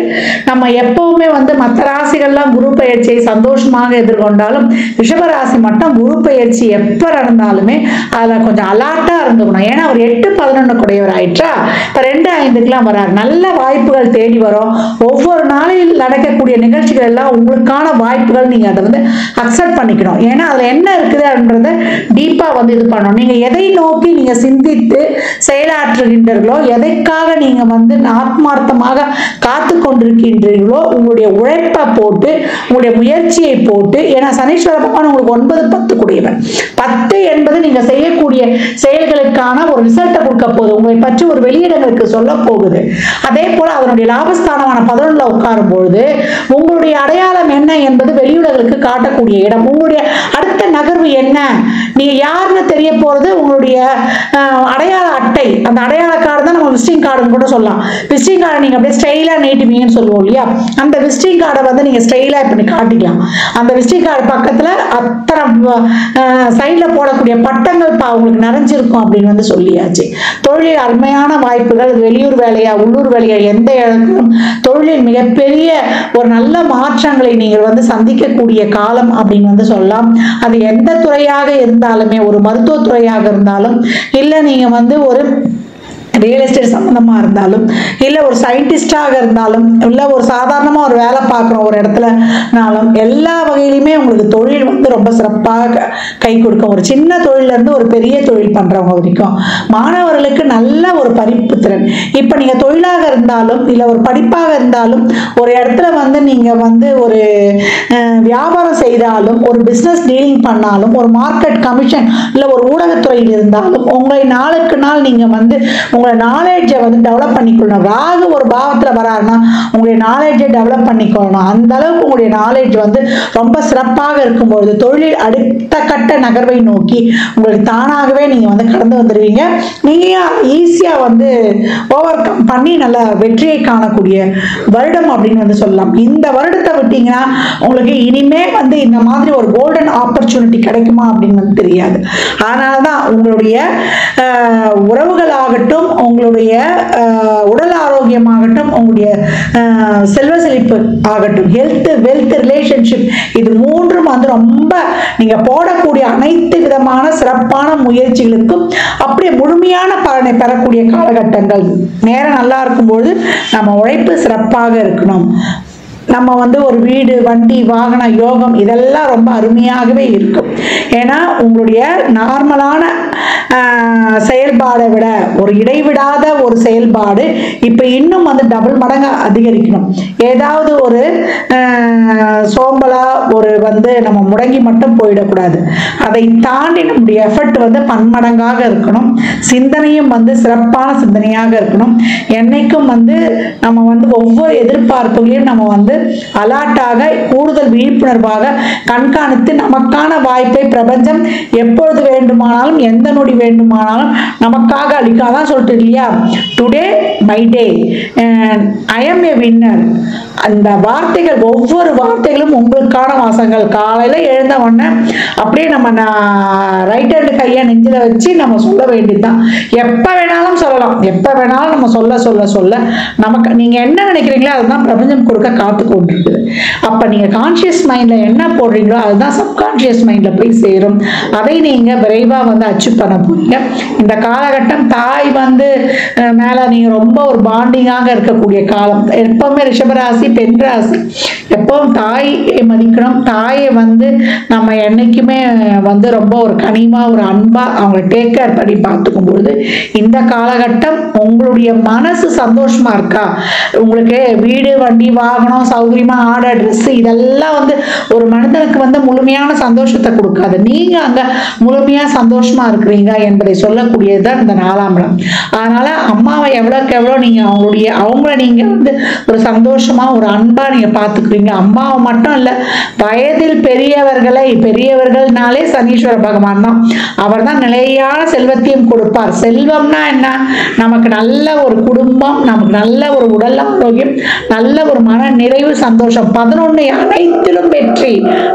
நம்ம எப்பவுமே வந்து மற்ற ராசிகள்லாம் குரு பயிற்சியை சந்தோஷமாக எதிர்கொண்டாலும் ரிஷபராசி மட்டும் குரு பயிற்சி எப்ப நடந்தாலுமே அதுல கொஞ்சம் அலாட்டா இருந்துக்கணும். ஏன்னா அவர் 8-11 கூடையவர் ஆயிற்றா, இப்ப 2-5க்குலாம் வராரு. நல்ல வாய்ப்புகள் தேடி வரும். ஒவ்வொரு நாளில் நடக்கக்கூடிய நிகழ்ச்சிகள் எல்லாம் உங்களுக்கான வாய்ப்புகள். நீங்க அதை வந்து அக்செப்ட் பண்ணிக்கணும். ஏன்னா அதுல என்ன இருக்குது அப்படின்றத டீப்பா வந்து இது பண்ணணும். நீங்க எதை நோக்கி நீங்க சிந்தித்து செயலாற்றுகின்றீர்களோ, எதைக்காக நீங்க வந்து ஆத்மார்த்தமாக காத்து கொண்டிருக்கின்றீர்களோ, உங்களுடைய உழைப்பை போட்டு உங்களுடைய முயற்சியை போட்டு, ஏன்னா சனீஸ்வர பகவான் உங்களுக்கு 9-10 கூடியவன். 10 என்பது நீங்க செய்யக்கூடிய செயல்களுக்கான ஒரு ரிசல்ட்டை கொடுக்க போகுது, உங்களை பற்றி ஒரு வெளியிடங்களுக்கு சொல்ல போகுது. அதே போல அதனுடைய லாபஸ்தானமான 11ல உட்காரும் பொழுது உங்களுடைய அடையாளம் என்ன என்பது வெளியுலகளுக்கு காட்டக்கூடிய இடம். உங்களுடைய அடுத்த நகர்வு என்ன, நீங்க யாருன்னு தெரிய போறது உங்களுடைய அடையாள அட்டை. அந்த அடையாள கார்டு தான் நம்ம விசிட்டிங் கார்டுன்னு கூட சொல்லலாம். விசிட்டிங் கார்டை நீங்க அப்படியே ஸ்டைலா நீட்டுவீங்கன்னு சொல்லுவோம் இல்லையா, அந்த விசிட்டிங் கார்டை வந்து நீங்க ஸ்டைலா பண்ணி காட்டிக்கலாம். அந்த விசிட்டிங் கார்டு பக்கத்துல அத்தனை சைட்ல போடக்கூடிய பட்டங்கள் உங்களுக்கு நிறைஞ்சிருக்கும் அப்படின்னு வந்து சொல்லியாச்சு. தொழில் அருமையான வாய்ப்புகள், வெளியூர் வேலையா உள்ளூர் வேலையா எந்த இடத்துக்கும் தொழிலில் மிகப்பெரிய ஒரு நல்ல மாற்றங்களை நீங்கள் வந்து சந்திக்கக்கூடிய காலம் அப்படின்னு வந்து சொல்லலாம். அது எந்த துறையாக இருந்தாலுமே, ஒரு மருத்துவ துறையாக இருந்தாலும், இல்லை நீங்க வந்து ஒரு ரியல் எஸ்டேட் சம்மந்தமாக இருந்தாலும், இல்லை ஒரு சயின்டிஸ்டாக இருந்தாலும், இல்லை ஒரு சாதாரணமாக ஒரு வேலை பார்க்குறோம் ஒரு இடத்துலனாலும், எல்லா வகையிலுமே உங்களுக்கு தொழில் வந்து ரொம்ப சிறப்பாக கை கொடுக்கும். ஒரு சின்ன தொழிலேருந்து ஒரு பெரிய தொழில் பண்ணுறவங்க வரைக்கும் மாணவர்களுக்கு நல்ல ஒரு படிப்பு திறன். இப்போ நீங்கள் தொழிலாக இருந்தாலும் இல்லை ஒரு படிப்பாக இருந்தாலும், ஒரு இடத்துல வந்து நீங்கள் வந்து ஒரு வியாபாரம் செய்தாலும், ஒரு பிஸ்னஸ் டீலிங் பண்ணாலும், ஒரு மார்க்கெட் கமிஷன் இல்லை ஒரு ஊடகத்துறையில் இருந்தாலும், உங்களை நாளுக்கு நாள் நீங்கள் வந்து உங்களை நாலேஜை வந்து டெவலப் பண்ணிக்கொள்ளணும். ராகு ஒரு பாவத்தில் வராருன்னா உங்களுடைய நாலேஜை டெவலப் பண்ணிக்கொள்ளணும். அந்த அளவுக்கு உங்களுடைய நாலேஜ் வந்து ரொம்ப சிறப்பாக இருக்கும்பொழுது தொழில் அடுத்த கட்ட நகர்வை நோக்கி உங்களுக்கு தானாகவே நீங்கள் வந்து கடந்து வந்துடுவீங்க. நீங்கள் ஈஸியாக வந்து ஓவர் கம் பண்ணி நல்ல வெற்றியை காணக்கூடிய வருடம் அப்படின்னு வந்து சொல்லலாம். இந்த வருடத்தை விட்டீங்கன்னா உங்களுக்கு இனிமே வந்து இந்த மாதிரி ஒரு கோல்டன் ஆப்பர்ச்சுனிட்டி கிடைக்குமா அப்படின்னு வந்து தெரியாது. அதனால தான் உங்களுடைய உறவுகளாகட்டும், உங்களுடைய உடல் ஆரோக்கியமாகட்டும், உங்களுடைய செல்வ செழிப்பு ஆகட்டும், ஹெல்த், வெல்த், ரிலேஷன்ஷிப், இது மூன்றும் வந்து ரொம்ப நீங்க போடக்கூடிய அனைத்து விதமான சிறப்பான முயற்சிகளுக்கும் அப்படியே முழுமையான பலனை பெறக்கூடிய காலகட்டங்கள். நேரம் நல்லா இருக்கும்போது நம்ம உழைப்பு சிறப்பாக இருக்கணும். நம்ம வந்து ஒரு வீடு, வண்டி, வாகன யோகம் இதெல்லாம் ரொம்ப அருமையாகவே இருக்கும். ஏன்னா உங்களுடைய நார்மலான செயல்பாடை விட ஒரு இடைவிடாத ஒரு செயல்பாடு இப்போ இன்னும் வந்து டபுள் மடங்கு அதிகரிக்கணும். ஏதாவது ஒரு சோம்பலா ஒரு வந்து நம்ம முடங்கி மட்டும் போயிடக்கூடாது. அதை தாண்டி நம்முடைய எஃபர்ட் வந்து பன்மடங்காக இருக்கணும். சிந்தனையும் வந்து சிறப்பான சிந்தனையாக இருக்கணும். என்னைக்கும் வந்து நம்ம வந்து ஒவ்வொரு எதிர்பார்ப்புகளையும் நம்ம வந்து அலர்ட்டாக, கூடுதல் விழிப்புணர்வாக கண்காணித்து நமக்கான வாய்ப்பை பிரபஞ்சம் எப்பொழுது வேண்டுமானாலும் எந்த நொடி வேண்டுமானாலும் நமக்காக அளிக்காதான் சொல்லிட்டு இல்லையா, today my day, I M A winner. அந்த வார்த்தைகள், ஒவ்வொரு வார்த்தைகளும் உங்களுக்கான வாசகங்கள். காலையில் எழுந்த உடனே அப்படியே நம்ம ரைட் ஹேண்டு கையை நெஞ்சில் வச்சு நம்ம சொல்ல வேண்டியதுதான். எப்போ வேணாலும் சொல்லலாம், எப்போ வேணாலும் நம்ம சொல்ல சொல்ல சொல்ல நமக்கு நீங்கள் என்ன நினைக்கிறீங்களோ அதுதான் பிரபஞ்சம் கொடுக்க காத்து கொண்டிருக்குது. அப்போ நீங்கள் கான்ஷியஸ் மைண்டில் என்ன போடுறீங்களோ அதுதான் சப்கான்ஷியஸ் மைண்டில் போய் சேரும். அதை நீங்கள் விரைவாக வந்து அச்சீவ் பண்ண போறீங்க. இந்த காலகட்டம் தாய் வந்து மேலே நீங்கள் ரொம்ப ஒரு பாண்டிங்காக இருக்கக்கூடிய காலம். எப்பவுமே ரிஷபராசி, பெண் ராசி, எப்பவும் தாயை மதிக்கணும். தாயை வந்து நம்ம என்னைக்குமே வந்து ரொம்ப ஒரு கனிமா, ஒரு அன்பா அவங்களை டேக் கேர் பண்ணி பார்த்துக்கும் பொழுது இந்த காலகட்டம் உங்களுடைய மனசு சந்தோஷமா இருக்கா, உங்களுக்கு வீடு, வண்டி, வாகனம், சௌகரியமா ஆடை, ட்ரெஸ் இதெல்லாம் வந்து ஒரு மனிதனுக்கு வந்து முழுமையான சந்தோஷத்தை கொடுக்காது. நீங்க அங்க முழுமையா சந்தோஷமா இருக்கிறீங்க என்பதை சொல்லக்கூடியதுதான் இந்த 4ஆம் இடம். அதனால அம்மாவை எவ்வளவுக்கு எவ்வளோ நீங்க அவங்கள நீங்க வந்து ஒரு சந்தோஷமா ஒரு அன்பா நீங்க பார்த்துக்கிறீங்க. அம்மாவை மட்டும் இல்ல, வயதில் பெரியவர்கள்னாலே சனீஸ்வர பகவான் தான். அவர் தான் நிலையான செல்வத்தையும் கொடுப்பார். செல்வம்னா என்ன, நமக்கு நல்ல ஒரு குடும்பம், நமக்கு நல்ல ஒரு உடல் ஆரோக்கியம், நல்ல ஒரு மன நிறைவு, சந்தோஷம். 11 அனைத்திலும் வெற்றி,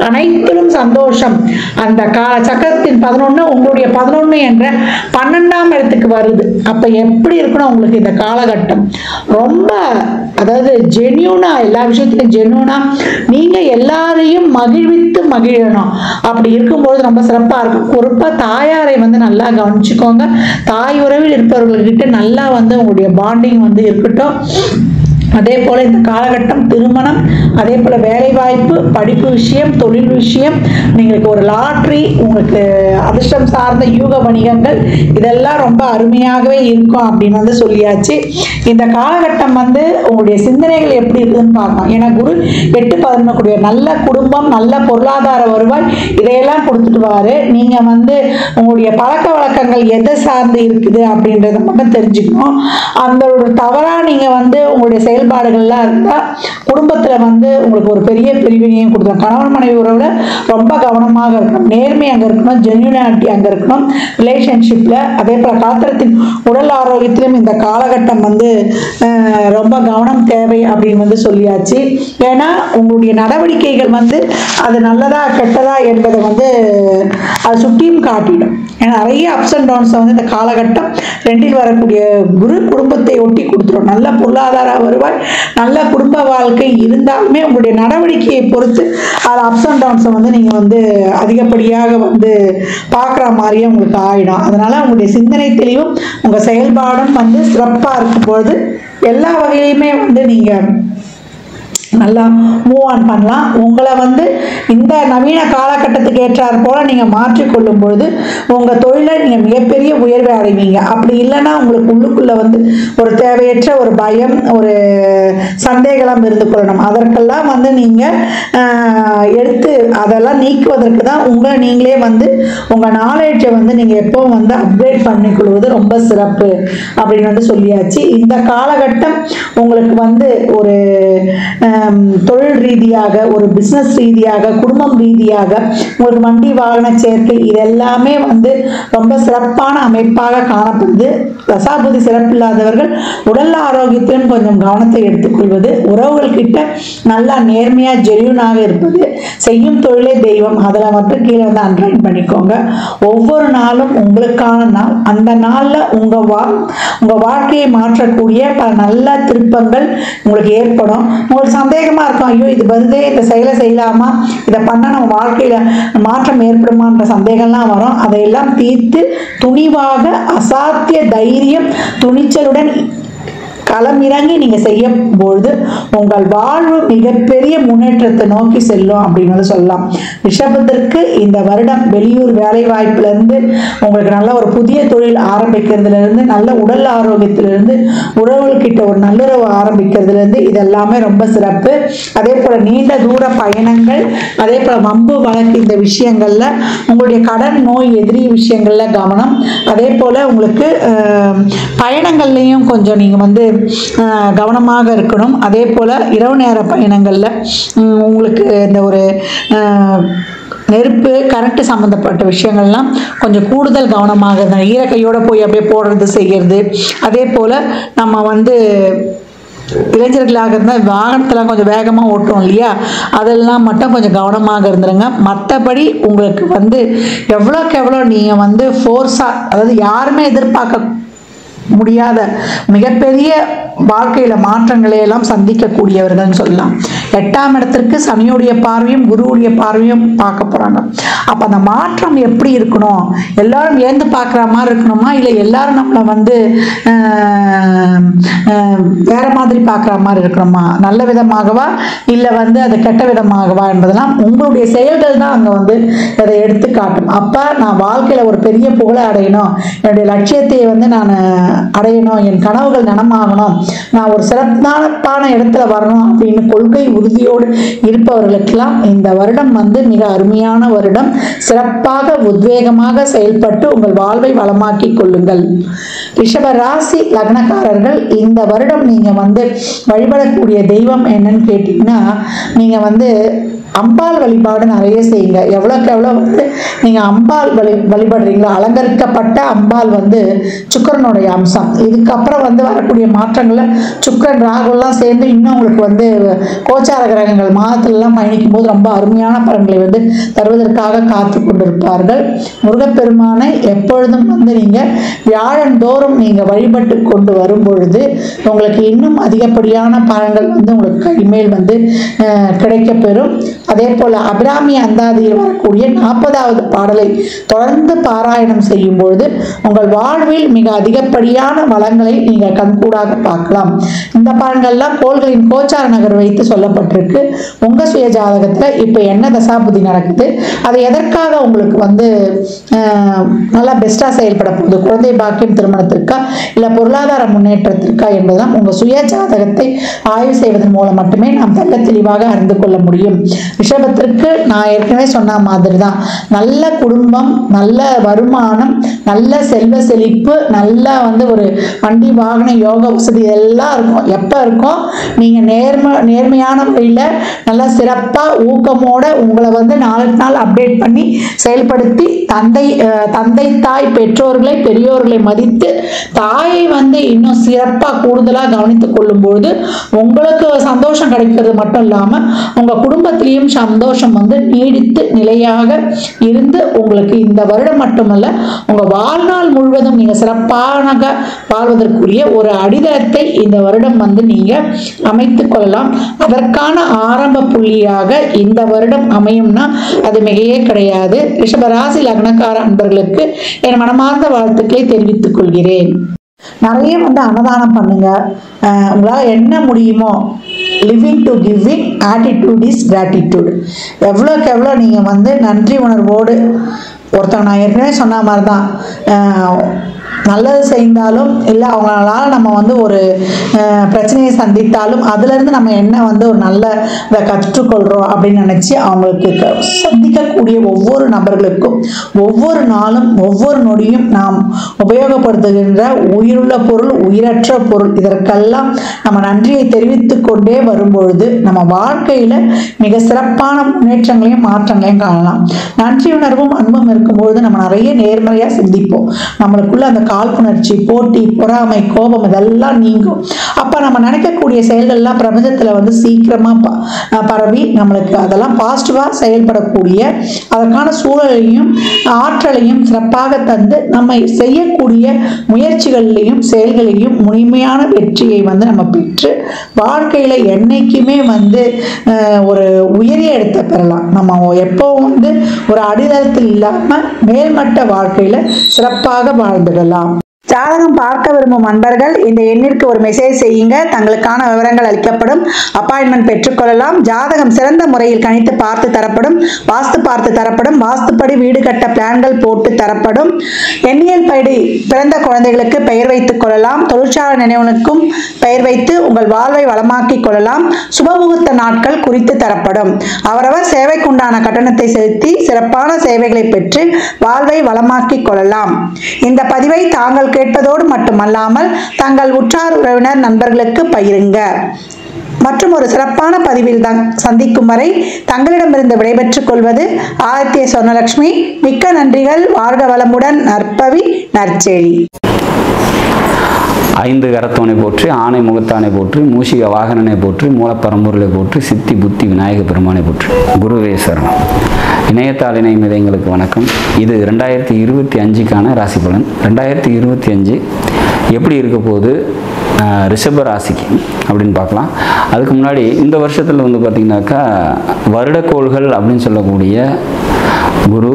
அனைத்திலும் சந்தோஷம். அந்த சக்கரத்தின் 11 உங்களுடைய 11 என்ற 12ஆம் இடத்துக்கு வருது. அப்ப எப்படி இருக்கணும் உங்களுக்கு இந்த காலகட்டம்? ரொம்ப அதாவது ஜென்யூனா, எல்லா விஷயத்திலும் ஜென்யூனா நீங்க எல்லாரையும் மகிழ்வித்து மகிழணும். அப்படி இருக்கும்போது ரொம்ப சிறப்பா இருக்கும். குறிப்பா தாயாரை வந்து நல்லா கவனிச்சுக்கோங்க. தாய் உறவில் இருப்பவர்கள்கிட்ட நல்லா வந்து உங்களுடைய பாண்டிங் வந்து இருக்கட்டும். அதே போல இந்த காலகட்டம் திருமணம், அதே போல வேலை வாய்ப்பு, படிப்பு விஷயம், தொழில் விஷயம், உங்களுக்கு ஒரு லாட்ரி, உங்களுக்கு அதிர்ஷ்டம் சார்ந்த யூக வணிகங்கள் இதெல்லாம் ரொம்ப அருமையாகவே இருக்கும் அப்படின்னு வந்து சொல்லியாச்சு. இந்த காலகட்டம் வந்து உங்களுடைய சிந்தனைகள் எப்படி இருக்குதுன்னு பார்க்கலாம். ஏன்னா குரு 8-11 கூடிய நல்ல குடும்பம், நல்ல பொருளாதார வருவாய் இதையெல்லாம் கொடுத்துட்டு வாரு. நீங்க வந்து உங்களுடைய பழக்க வழக்கங்கள் எதை சார்ந்து இருக்குது அப்படின்றத மட்டும் தெரிஞ்சுக்கணும். அந்த ஒரு தவறா நீங்க வந்து உங்களுடைய செயல்பாடுகள்லாம் இருந்தால் குடும்பத்தில் வந்து உங்களுக்கு ஒரு பெரிய பிரிவினையும் கொடுத்துரும். கணவன் மனைவி உறவுல ரொம்ப கவனமாக இருக்கணும். நேர்மை அங்கே இருக்கணும், ஜென்யூனிட்டி அங்கே இருக்கணும் ரிலேஷன்ஷிப்பில். அதே போல் காத்திரத்தின் உடல் ஆரோக்கியத்திலும் இந்த காலகட்டம் வந்து ரொம்ப கவனம் தேவை அப்படின்னு வந்து சொல்லியாச்சு. ஏன்னா உங்களுடைய நடவடிக்கைகள் வந்து அது நல்லதா கெட்டதா என்பதை வந்து அது சுட்டியும் காட்டிடும். ஏன்னா நிறைய அப்ஸ் அண்ட் டவுன்ஸை வந்து இந்த காலகட்டம் 2இல் வரக்கூடிய குரு குடும்பத்தை ஒட்டி கொடுத்துரும். நல்ல பொருளாதார வருவாய், நல்ல குடும்ப வாழ்க்கை இருந்தாலுமே உங்களுடைய நடவடிக்கையை பொறுத்து அது அப்ஸ் அண்ட் டவுன்ஸை வந்து நீங்கள் வந்து அதிகப்படியாக வந்து பார்க்குற மாதிரியே உங்களுக்கு ஆகிடும். அதனால் உங்களுடைய சிந்தனை தெளிவும் உங்கள் செயல்பாடும் வந்து சிறப்பாக இருக்கும்பொழுது எல்லா வகையிலுமே வந்து நீங்கள் நல்லா மூவ் ஆன் பண்ணலாம். உங்களை வந்து இந்த நவீன காலகட்டத்துக்கு ஏற்றார் போல் நீங்கள் மாற்றிக்கொள்ளும் பொழுது உங்கள் தொழிலை நீங்கள் மிகப்பெரிய உயர்வை அடைவீங்க. அப்படி இல்லைன்னா உங்களுக்கு உள்ளுக்குள்ளே வந்து ஒரு தேவையற்ற ஒரு பயம், ஒரு சந்தேகம் இருந்து கொள்ளணும். அதற்கெல்லாம் வந்து நீங்கள் எடுத்து அதெல்லாம் நீக்குவதற்கு தான் உங்களை நீங்களே வந்து உங்கள் நாலேஜை வந்து நீங்கள் எப்போவும் வந்து அப்கிரேட் பண்ணிக்கொள்வது ரொம்ப சிறப்பு அப்படின்னு வந்து சொல்லியாச்சு. இந்த காலகட்டம் உங்களுக்கு வந்து ஒரு தொழில் ரீதியாக, ஒரு பிஸ்னஸ் ரீதியாக, குடும்பம் ரீதியாக, ஒரு வண்டி வாகன சேர்க்கை இதெல்லாமே வந்து ரொம்ப சிறப்பான அமைப்பாக காணப்படுது. தசாபுதி சிறப்பில்லாதவர்கள் உடல் ஆரோக்கியத்திலும் கொஞ்சம் கவனத்தை எடுத்துக்கொள்வது, உறவுகள் கிட்ட நல்லா நேர்மையாக ஜென்யூனாக இருப்பது, செய்யும் தொழிலே தெய்வம் அதில் மட்டும் கீழே வந்து அண்டர்லைன் பண்ணிக்கோங்க. ஒவ்வொரு நாளும் உங்களுக்கான நாள். அந்த நாளில் உங்கள் வாழ்க்கையை மாற்றக்கூடிய பல நல்ல திருப்பங்கள் உங்களுக்கு ஏற்படும். உங்களுக்கு சந்தேகமாக இருக்கும், ஐயோ இது வருதே, இந்த செயலை செய்யலாமா, இதை பண்ணால் நம்ம வாழ்க்கையில் மாற்றம் ஏற்படுமான்ற சந்தேகம்லாம் வரும். அதையெல்லாம் தீர்த்து துணிவாக அசாத்திய தைரியம் துணிச்சலுடன் களமிறங்கி நீங்கள் செய்யும்பொழுது உங்கள் வாழ்வு மிகப்பெரிய முன்னேற்றத்தை நோக்கி செல்லும் அப்படின்னு வந்து சொல்லலாம். ரிஷபத்திற்கு இந்த வருடம் வெளியூர் வேலை வாய்ப்பிலிருந்து உங்களுக்கு நல்ல ஒரு புதிய தொழில் ஆரம்பிக்கிறதுலேருந்து, நல்ல உடல் ஆரோக்கியத்திலிருந்து, உறவுகிட்ட ஒரு நல்லுறவு ஆரம்பிக்கிறதுலேருந்து இதெல்லாமே ரொம்ப சிறப்பு. அதே போல் நீண்ட தூர பயணங்கள், அதே போல் வம்பு வழக்கு இந்த விஷயங்களில், உங்களுடைய கடன் நோய் எதிரி விஷயங்களில் கவனம். அதே போல் உங்களுக்கு பயணங்கள்லையும் கொஞ்சம் நீங்கள் வந்து கவனமாக இருக்கணும். அதே போல் இரவு நேர பயணங்களில் உங்களுக்கு இந்த ஒரு நெருப்பு கரண்ட் சம்மந்தப்பட்ட விஷயங்கள்லாம் கொஞ்சம் கூடுதல் கவனமாக இருந்தால், ஈரக்கையோடு போய் அப்படியே போடுறது செய்கிறது. அதே போல் நம்ம வந்து இளைஞர்களாக இருந்தால் வாகனத்தெல்லாம் கொஞ்சம் வேகமாக ஓட்டுறோம் இல்லையா, அதெல்லாம் மட்டும் கொஞ்சம் கவனமாக இருந்துருங்க. மற்றபடி உங்களுக்கு வந்து எவ்வளோக்கு எவ்வளோ நீங்கள் வந்து ஃபோர்ஸாக, அதாவது யாருமே எதிர்பார்க்க முடியாத மிகப்பெரிய வாழ்க்கையில் மாற்றங்களை எல்லாம் சந்திக்கக்கூடியவர்கள்னு சொல்லலாம். 8ஆம் இடத்திற்கு சனியுடைய பார்வையும் குருவுடைய பார்வையும் பார்க்க போகிறாங்க. அப்போ அந்த மாற்றம் எப்படி இருக்கணும், எல்லாரும் ஏந்து பார்க்குற மாதிரி இருக்கணுமா, இல்லை எல்லாரும் நம்மளை வந்து வேற மாதிரி பார்க்குற மாதிரி இருக்கணுமா, நல்ல விதமாகவா இல்லை வந்து அது கெட்ட விதமாகவா என்பதெல்லாம் உங்களுடைய செயல்கள் தான் அங்கே வந்து அதை எடுத்து காட்டும். அப்போ நான் வாழ்க்கையில் ஒரு பெரிய புகழை அடையணும், என்னுடைய லட்சியத்தை வந்து நான் அடையணும், என் கனவுகள் நனமாகணும், நான் ஒரு சிறப்பான இடத்துல வரணும் அப்படின்னு கொள்கை உறுதியோடு இருப்பவர்களுக்கெல்லாம் இந்த வருடம் வந்து மிக அருமையான வருடம். சிறப்பாக உத்வேகமாக செயல்பட்டு உங்கள் வாழ்வை வளமாக்கி கொள்ளுங்கள். ரிஷப ராசி லக்னக்காரர்கள் இந்த வருடம் நீங்க வந்து வழிபடக்கூடிய தெய்வம் என்னன்னு கேட்டீங்கன்னா, நீங்க வந்து அம்பாள் வழிபாடு நிறைய செய்யுங்க. எவ்வளோக்கு எவ்வளோ வந்து நீங்கள் அம்பாள் வழிபடுறீங்களோ, அலங்கரிக்கப்பட்ட அம்பாள் வந்து சுக்கிரனுடைய அம்சம். இதுக்கப்புறம் வந்து வரக்கூடிய மாற்றங்களில் சுக்கிரன் ராகுலாம் சேர்ந்து இன்னும் உங்களுக்கு வந்து கோச்சார கிரகங்கள் மாதத்துலலாம் பயணிக்கும் போது ரொம்ப அருமையான பலன்களை வந்து தருவதற்காக காத்து கொண்டிருப்பார்கள். முருகப்பெருமானை எப்பொழுதும் வந்து நீங்கள் வியாழந்தோறும் நீங்கள் வழிபட்டு கொண்டு வரும் பொழுது உங்களுக்கு இன்னும் அதிகப்படியான பலன்கள் வந்து உங்களுக்கு கைமேல் வந்து கிடைக்கப்பெறும். அதே போல அபிராமி அந்தாதியில் வரக்கூடிய 40வது பாடலை தொடர்ந்து பாராயணம் செய்யும் பொழுது உங்கள் வாழ்வில் மிக அதிகப்படியான வளங்களை நீங்கள் கண்கூடாக பார்க்கலாம். இந்த பலன்கள்லாம் கோள்களின் கோச்சார நகர் வைத்து சொல்லப்பட்டிருக்கு. உங்க சுய ஜாதகத்தில் இப்போ என்ன தசாபுதி நடக்குது, அது எதற்காக உங்களுக்கு வந்து நல்லா பெஸ்ட்டாக செயல்பட போகுது, குழந்தை பாக்கியம் திருமணத்திற்கா இல்லை பொருளாதார முன்னேற்றத்திற்கா என்பதெல்லாம் உங்கள் சுய ஜாதகத்தை ஆய்வு செய்வதன் மூலம் மட்டுமே நாம் தெல்ல தெளிவாக அறிந்து கொள்ள முடியும். ரிஷபத்திற்கு நான் ஏற்கனவே சொன்ன மாதிரி தான், நல்ல குடும்பம், நல்ல வருமானம், நல்ல செல்வ செழிப்பு, நல்லா வந்து ஒரு வண்டி வாகன யோக வசதி எல்லாம் இருக்கும். எப்போ இருக்கும், நீங்கள் நேர்மையான முறையில் நல்லா சிறப்பாக ஊக்கமோட உங்களை வந்து நாளுக்கு நாள் அப்டேட் பண்ணி செயல்படுத்தி தந்தை தாய் பெற்றோர்களை பெரியோர்களை மதித்து தாயை வந்து இன்னும் சிறப்பாக கூடுதலாக கவனித்துக் கொள்ளும் பொழுது உங்களுக்கு சந்தோஷம் கிடைக்கிறது மட்டும் இல்லாமல் உங்கள் குடும்பத்திலையும் சந்தோஷம் வந்து நீடித்து நிலையாக இருந்து உங்களுக்கு இந்த வருடம் மட்டுமல்ல உங்கள் வாழ்நாள் முழுவதும் நீங்கள் சிறப்பாக வாழ்வதற்குரிய ஒரு அடித்தளத்தை இந்த வருடம் நீங்கள் அமைத்துக் கொள்ளலாம். அதற்கான ஆரம்ப புள்ளியாக இந்த வருடம் அமையும்னா அது மிகையே கிடையாது. ரிஷபராசி லக்னக்கார அன்பர்களுக்கு என் மனமார்ந்த வாழ்த்துக்களை தெரிவித்துக் கொள்கிறேன். நிறைய அன்னதானம் பண்ணுங்க. உங்களால் என்ன முடியுமோ living to giving attitude is gratitude. எவ்வளோக்கு எவ்வளோ நீங்கள் நன்றி உணர்வோடு ஒருத்தவங்க நான் ஏற்கனவே சொன்ன மாதிரி தான் நல்லது செய்தாலும் இல்லை அவங்களால நம்ம ஒரு பிரச்சனையை சந்தித்தாலும் அதுலேருந்து நம்ம என்ன ஒரு நல்ல கற்றுக்கொள்கிறோம் அப்படின்னு நினச்சி அவங்களுக்கு சந்திக்கக்கூடிய ஒவ்வொரு நபர்களுக்கும் ஒவ்வொரு நாளும் ஒவ்வொரு நொடியும் நாம் உபயோகப்படுத்துகின்ற உயிருள்ள பொருள் உயிரற்ற பொருள் இதற்கெல்லாம் நம்ம நன்றியை தெரிவித்து கொண்டே வரும்பொழுது நம்ம வாழ்க்கையில் மிக சிறப்பான முன்னேற்றங்களையும் மாற்றங்களையும் காணலாம். நன்றி உணர்வும் அன்பும் இருக்கும்பொழுது நம்ம நிறைய நேர்மறையாக சிந்திப்போம். நம்மளுக்குள்ள அந்த காழ்ப்புணர்ச்சி போட்டி பொறாமை கோபம் இதெல்லாம் நீங்கும். அப்போ நம்ம நினைக்கக்கூடிய செயல்கள்லாம் பிரபஞ்சத்தில் சீக்கிரமாக பரவி நம்மளுக்கு அதெல்லாம் பாசிட்டிவாக செயல்படக்கூடிய அதற்கான சூழலையும் ஆற்றலையும் சிறப்பாக தந்து நம்ம செய்யக்கூடிய முயற்சிகளையும் செயல்களையும் முழுமையான வெற்றியை நம்ம பெற்று வாழ்க்கையில் என்னைக்குமே ஒரு உயரிய இடத்தை பெறலாம். நம்ம எப்போவும் ஒரு அடித்தளத்தில் இல்லாமல் மேல்மட்ட வாழ்க்கையில் சிறப்பாக வாழ்ந்துடலாம். ஜாதகம் பார்க்க விரும்பும் அன்பர்கள் இந்த எண்ணிற்கு ஒரு மெசேஜ் செய்யுங்க. தங்களுக்கான விவரங்கள் அளிக்கப்படும். அப்பாயின்மெண்ட் பெற்றுக்கொள்ளலாம். ஜாதகம் சிறந்த முறையில் கணித்து பார்த்து தரப்படும். வாஸ்து பார்த்து தரப்படும். வாஸ்துப்படி வீடு கட்ட பிளான்கள் போட்டு தரப்படும். எண்ணியல் படி பிறந்த குழந்தைகளுக்கு பெயர் வைத்துக் கொள்ளலாம். தொழிற்சாலை நினைவுகளுக்கும் பெயர் வைத்து உங்கள் வாழ்வை வளமாக்கிக் கொள்ளலாம். சுபமுகூர்த்த நாட்கள் குறித்து தரப்படும். அவரவர் சேவைக்குண்டான கட்டணத்தை செலுத்தி சிறப்பான சேவைகளை பெற்று வாழ்வை வளமாக்கிக் கொள்ளலாம். இந்த பதிவை தாங்கள் கேட்பதோடு மட்டுமல்லாமல் தங்கள் உற்றார் உறவினர் நண்பர்களுக்கு பகிருங்க. மற்றும் ஒரு சிறப்பான பதிவில் சந்திக்கும் வரை தங்களிடமிருந்து விடைபெற்றுக் கொள்வது ஆதித்ய சொர்ணலட்சுமி. மிக்க நன்றிகள். வாழ்க வளமுடன். நற்பவி நற்செழி. ஐந்து கரத்தவனை போற்றி ஆணை முகத்தானை போற்றி மூஷிக வாகனனை போற்றி மூலப்பரம்பொருளை போற்றி சித்தி புத்தி விநாயக பெருமானை போற்றி. குருவே சரணம். இணையத்தாள் இணையம் எங்களுக்கு வணக்கம். இது 2025க்கான ராசி பலன். 2025 எப்படி இருக்க போகுது ரிஷப ராசிக்கு அப்படின்னு பார்க்கலாம். அதுக்கு முன்னாடி இந்த வருஷத்தில் பார்த்திங்கனாக்கா வருடக்கோள்கள் அப்படின்னு சொல்லக்கூடிய குரு,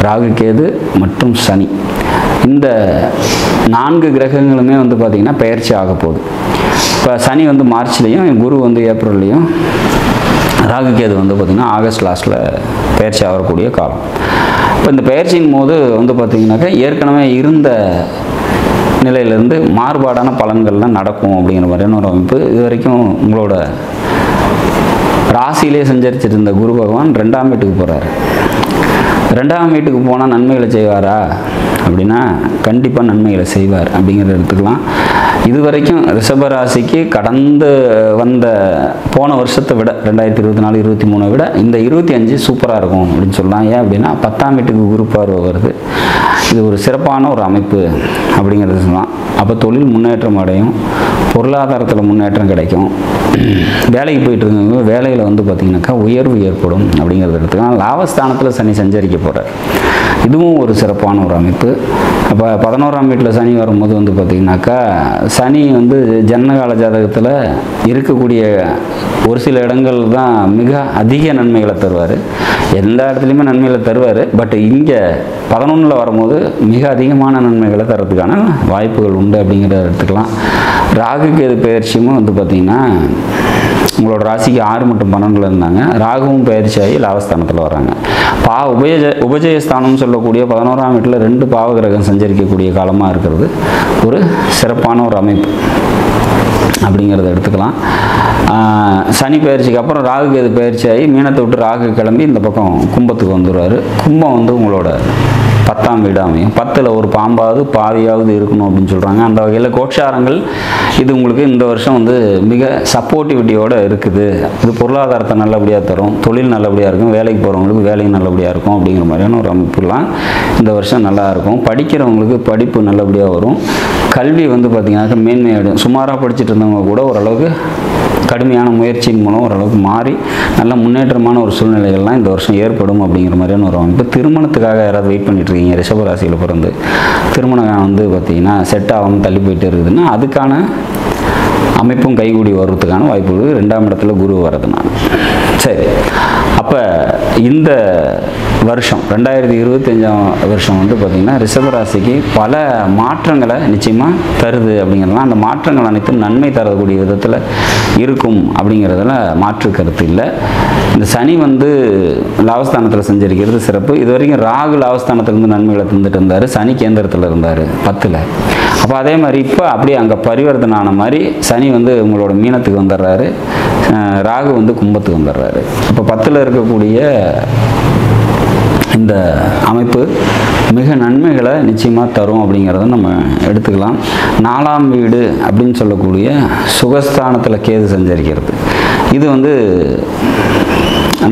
ராகு, கேது மற்றும் சனி இந்த 4 கிரகங்களுமே பார்த்திங்கன்னா பெயர்ச்சி ஆக போகுது. இப்போ சனி மார்ச்லேயும் குரு ஏப்ரல்லையும் ராகு கேது பார்த்திங்கன்னா ஆகஸ்ட் லாஸ்ட்டில் பயிற்சி ஆகக்கூடிய காலம். இப்போ இந்த பயிற்சியின் போது பார்த்திங்கனாக்கா ஏற்கனவே இருந்த நிலையிலேருந்து மாறுபாடான பலன்கள்லாம் நடக்கும் அப்படிங்கிற மாதிரியான ஒரு அமைப்பு. இது வரைக்கும் உங்களோட ராசியிலே சஞ்சரிச்சிட்டு இருந்த குரு பகவான் 2ஆம் வீட்டுக்கு போகிறாரு. 2ஆம் வீட்டுக்கு போனால் நன்மைகளை செய்வாரா அப்படின்னா கண்டிப்பாக நன்மைகளை செய்வார் அப்படிங்கிறத எடுத்துக்கலாம். இது வரைக்கும் ரிஷபராசிக்கு கடந்து வந்த போன வருஷத்தை விட 2024 23 விட இந்த 25 சூப்பராக இருக்கும் அப்படின்னு சொல்லலாம். ஏன் அப்படின்னா 10ஆம் வீட்டுக்கு குரு பார்வை வருது. இது ஒரு சிறப்பான ஒரு அமைப்பு அப்படிங்கிறது சொல்லலாம். அப்போ தொழில் முன்னேற்றம் அடையும், பொருளாதாரத்தில் முன்னேற்றம் கிடைக்கும். வேலைக்கு போயிட்டு இருக்கவங்க வேலையில் பார்த்திங்கனாக்கா உயர்வு ஏற்படும் அப்படிங்கிறத எடுத்துக்கலாம். லாபஸ்தானத்தில் சனி சஞ்சரிக்க போகிறார். இதுவும் ஒரு சிறப்பான ஒரு அமைப்பு. அப்போ 11ஆம் வீட்டில் சனி வரும்போது பார்த்திங்கனாக்கா சனி ஜனனகால ஜாதகத்தில் இருக்கக்கூடிய ஒரு சில இடங்கள் தான் மிக அதிக நன்மைகளை தருவார். எல்லா இடத்துலையுமே நன்மைகளை தருவார். பட் இங்கே 11ல் வரும்போது மிக அதிகமான நன்மைகளை தரத்துக்கான வாய்ப்புகள் உண்டு அப்படிங்கிறத எடுத்துக்கலாம். ராகு கேது பயிற்சியும் பார்த்திங்கன்னா உங்களோட ராசிக்கு 6 மற்றும் 12ல் இருந்தாங்க. ராகுவும் பயிற்சியாகி லாபஸ்தானத்தில் வராங்க. உபஜயஸ்தானம் சொல்லக்கூடிய 11ஆம் வீட்டில் 2 பாவ கிரகம் சஞ்சரிக்கக்கூடிய காலமாக இருக்கிறது ஒரு சிறப்பான ஒரு அமைப்பு அப்படிங்கிறத எடுத்துக்கலாம். சனி பயிற்சிக்கு அப்புறம் ராகு கேது பயிற்சியாகி மீனத்தை விட்டு ராகு கிளம்பி இந்த பக்கம் கும்பத்துக்கு வந்துடுவார். கும்பம் உங்களோட 10ஆம் வீடு அமையும். 10ல் ஒரு பாம்பாவது பாவியாவது இருக்கணும் அப்படின்னு சொல்கிறாங்க. அந்த வகையில் கோட்சாரங்கள் இது உங்களுக்கு இந்த வருஷம் மிக சப்போர்ட்டிவிட்டியோடு இருக்குது. இது பொருளாதாரத்தை நல்லபடியாக தரும், தொழில் நல்லபடியாக இருக்கும், வேலைக்கு போகிறவங்களுக்கு வேலையும் நல்லபடியாக இருக்கும் அப்படிங்கிற மாதிரியான ஒரு அமைப்புலாம் இந்த வருஷம் நல்லாயிருக்கும். படிக்கிறவங்களுக்கு படிப்பு நல்லபடியாக வரும். கல்வி பார்த்திங்கனாக்கா மேன்மையாடும். சுமாராக படிச்சுட்டு இருந்தவங்க கூட ஓரளவுக்கு கடுமையான முயற்சியின் மூலம் ஓரளவுக்கு மாறி நல்ல முன்னேற்றமான ஒரு சூழ்நிலைகள்லாம் இந்த வருஷம் ஏற்படும் அப்படிங்கிற மாதிரியான ஒரு அமைப்பு. திருமணத்துக்காக யாராவது வெயிட் பண்ணிட்டு இருக்கீங்க, ரிஷபராசியில் பிறந்து திருமணம் வந்து பார்த்திங்கன்னா செட் ஆகாமல் தள்ளி போயிட்டு இருக்குதுன்னா அதுக்கான அமைப்பும் கைகூடி வர்றதுக்கான வாய்ப்பு 2ஆம் இடத்துல குரு வரதுனால. சரி, அப்போ இந்த வருஷம் 2025ஆம் வருஷம் வந்து பார்த்திங்கன்னா ரிஷபராசிக்கு பல மாற்றங்களை நிச்சயமாக தருது அப்படிங்கிறதுலாம், அந்த மாற்றங்கள் அனைத்தும் நன்மை தரக்கூடிய விதத்தில் இருக்கும் அப்படிங்கிறதுல மாற்று கருத்து இல்லை. இந்த சனி வந்து லாபஸ்தானத்தில் செஞ்சிருக்கிறது சிறப்பு. இது வரைக்கும் ராகு லாபஸ்தானத்திலிருந்து நன்மைகளை தந்துட்டு இருந்தார், சனி கேந்திரத்தில் இருந்தார் 10ல். அப்போ அதே மாதிரி இப்போ அப்படியே அங்கே பரிவர்த்தனை ஆன மாதிரி சனி வந்து உங்களோட மீனத்துக்கு வந்துடுறாரு, ராகு வந்து கும்பத்துக்கு வந்துடுறாரு. இப்போ 10ல் இருக்கக்கூடிய இந்த அமைப்பு மிக நன்மைகளை நிச்சயமாக தரும் அப்படிங்கிறத நம்ம எடுத்துக்கலாம். 4ஆம் வீடு அப்படின்னு சொல்லக்கூடிய சுகஸ்தானத்தில் கேது சஞ்சரிக்கிறது, இது வந்து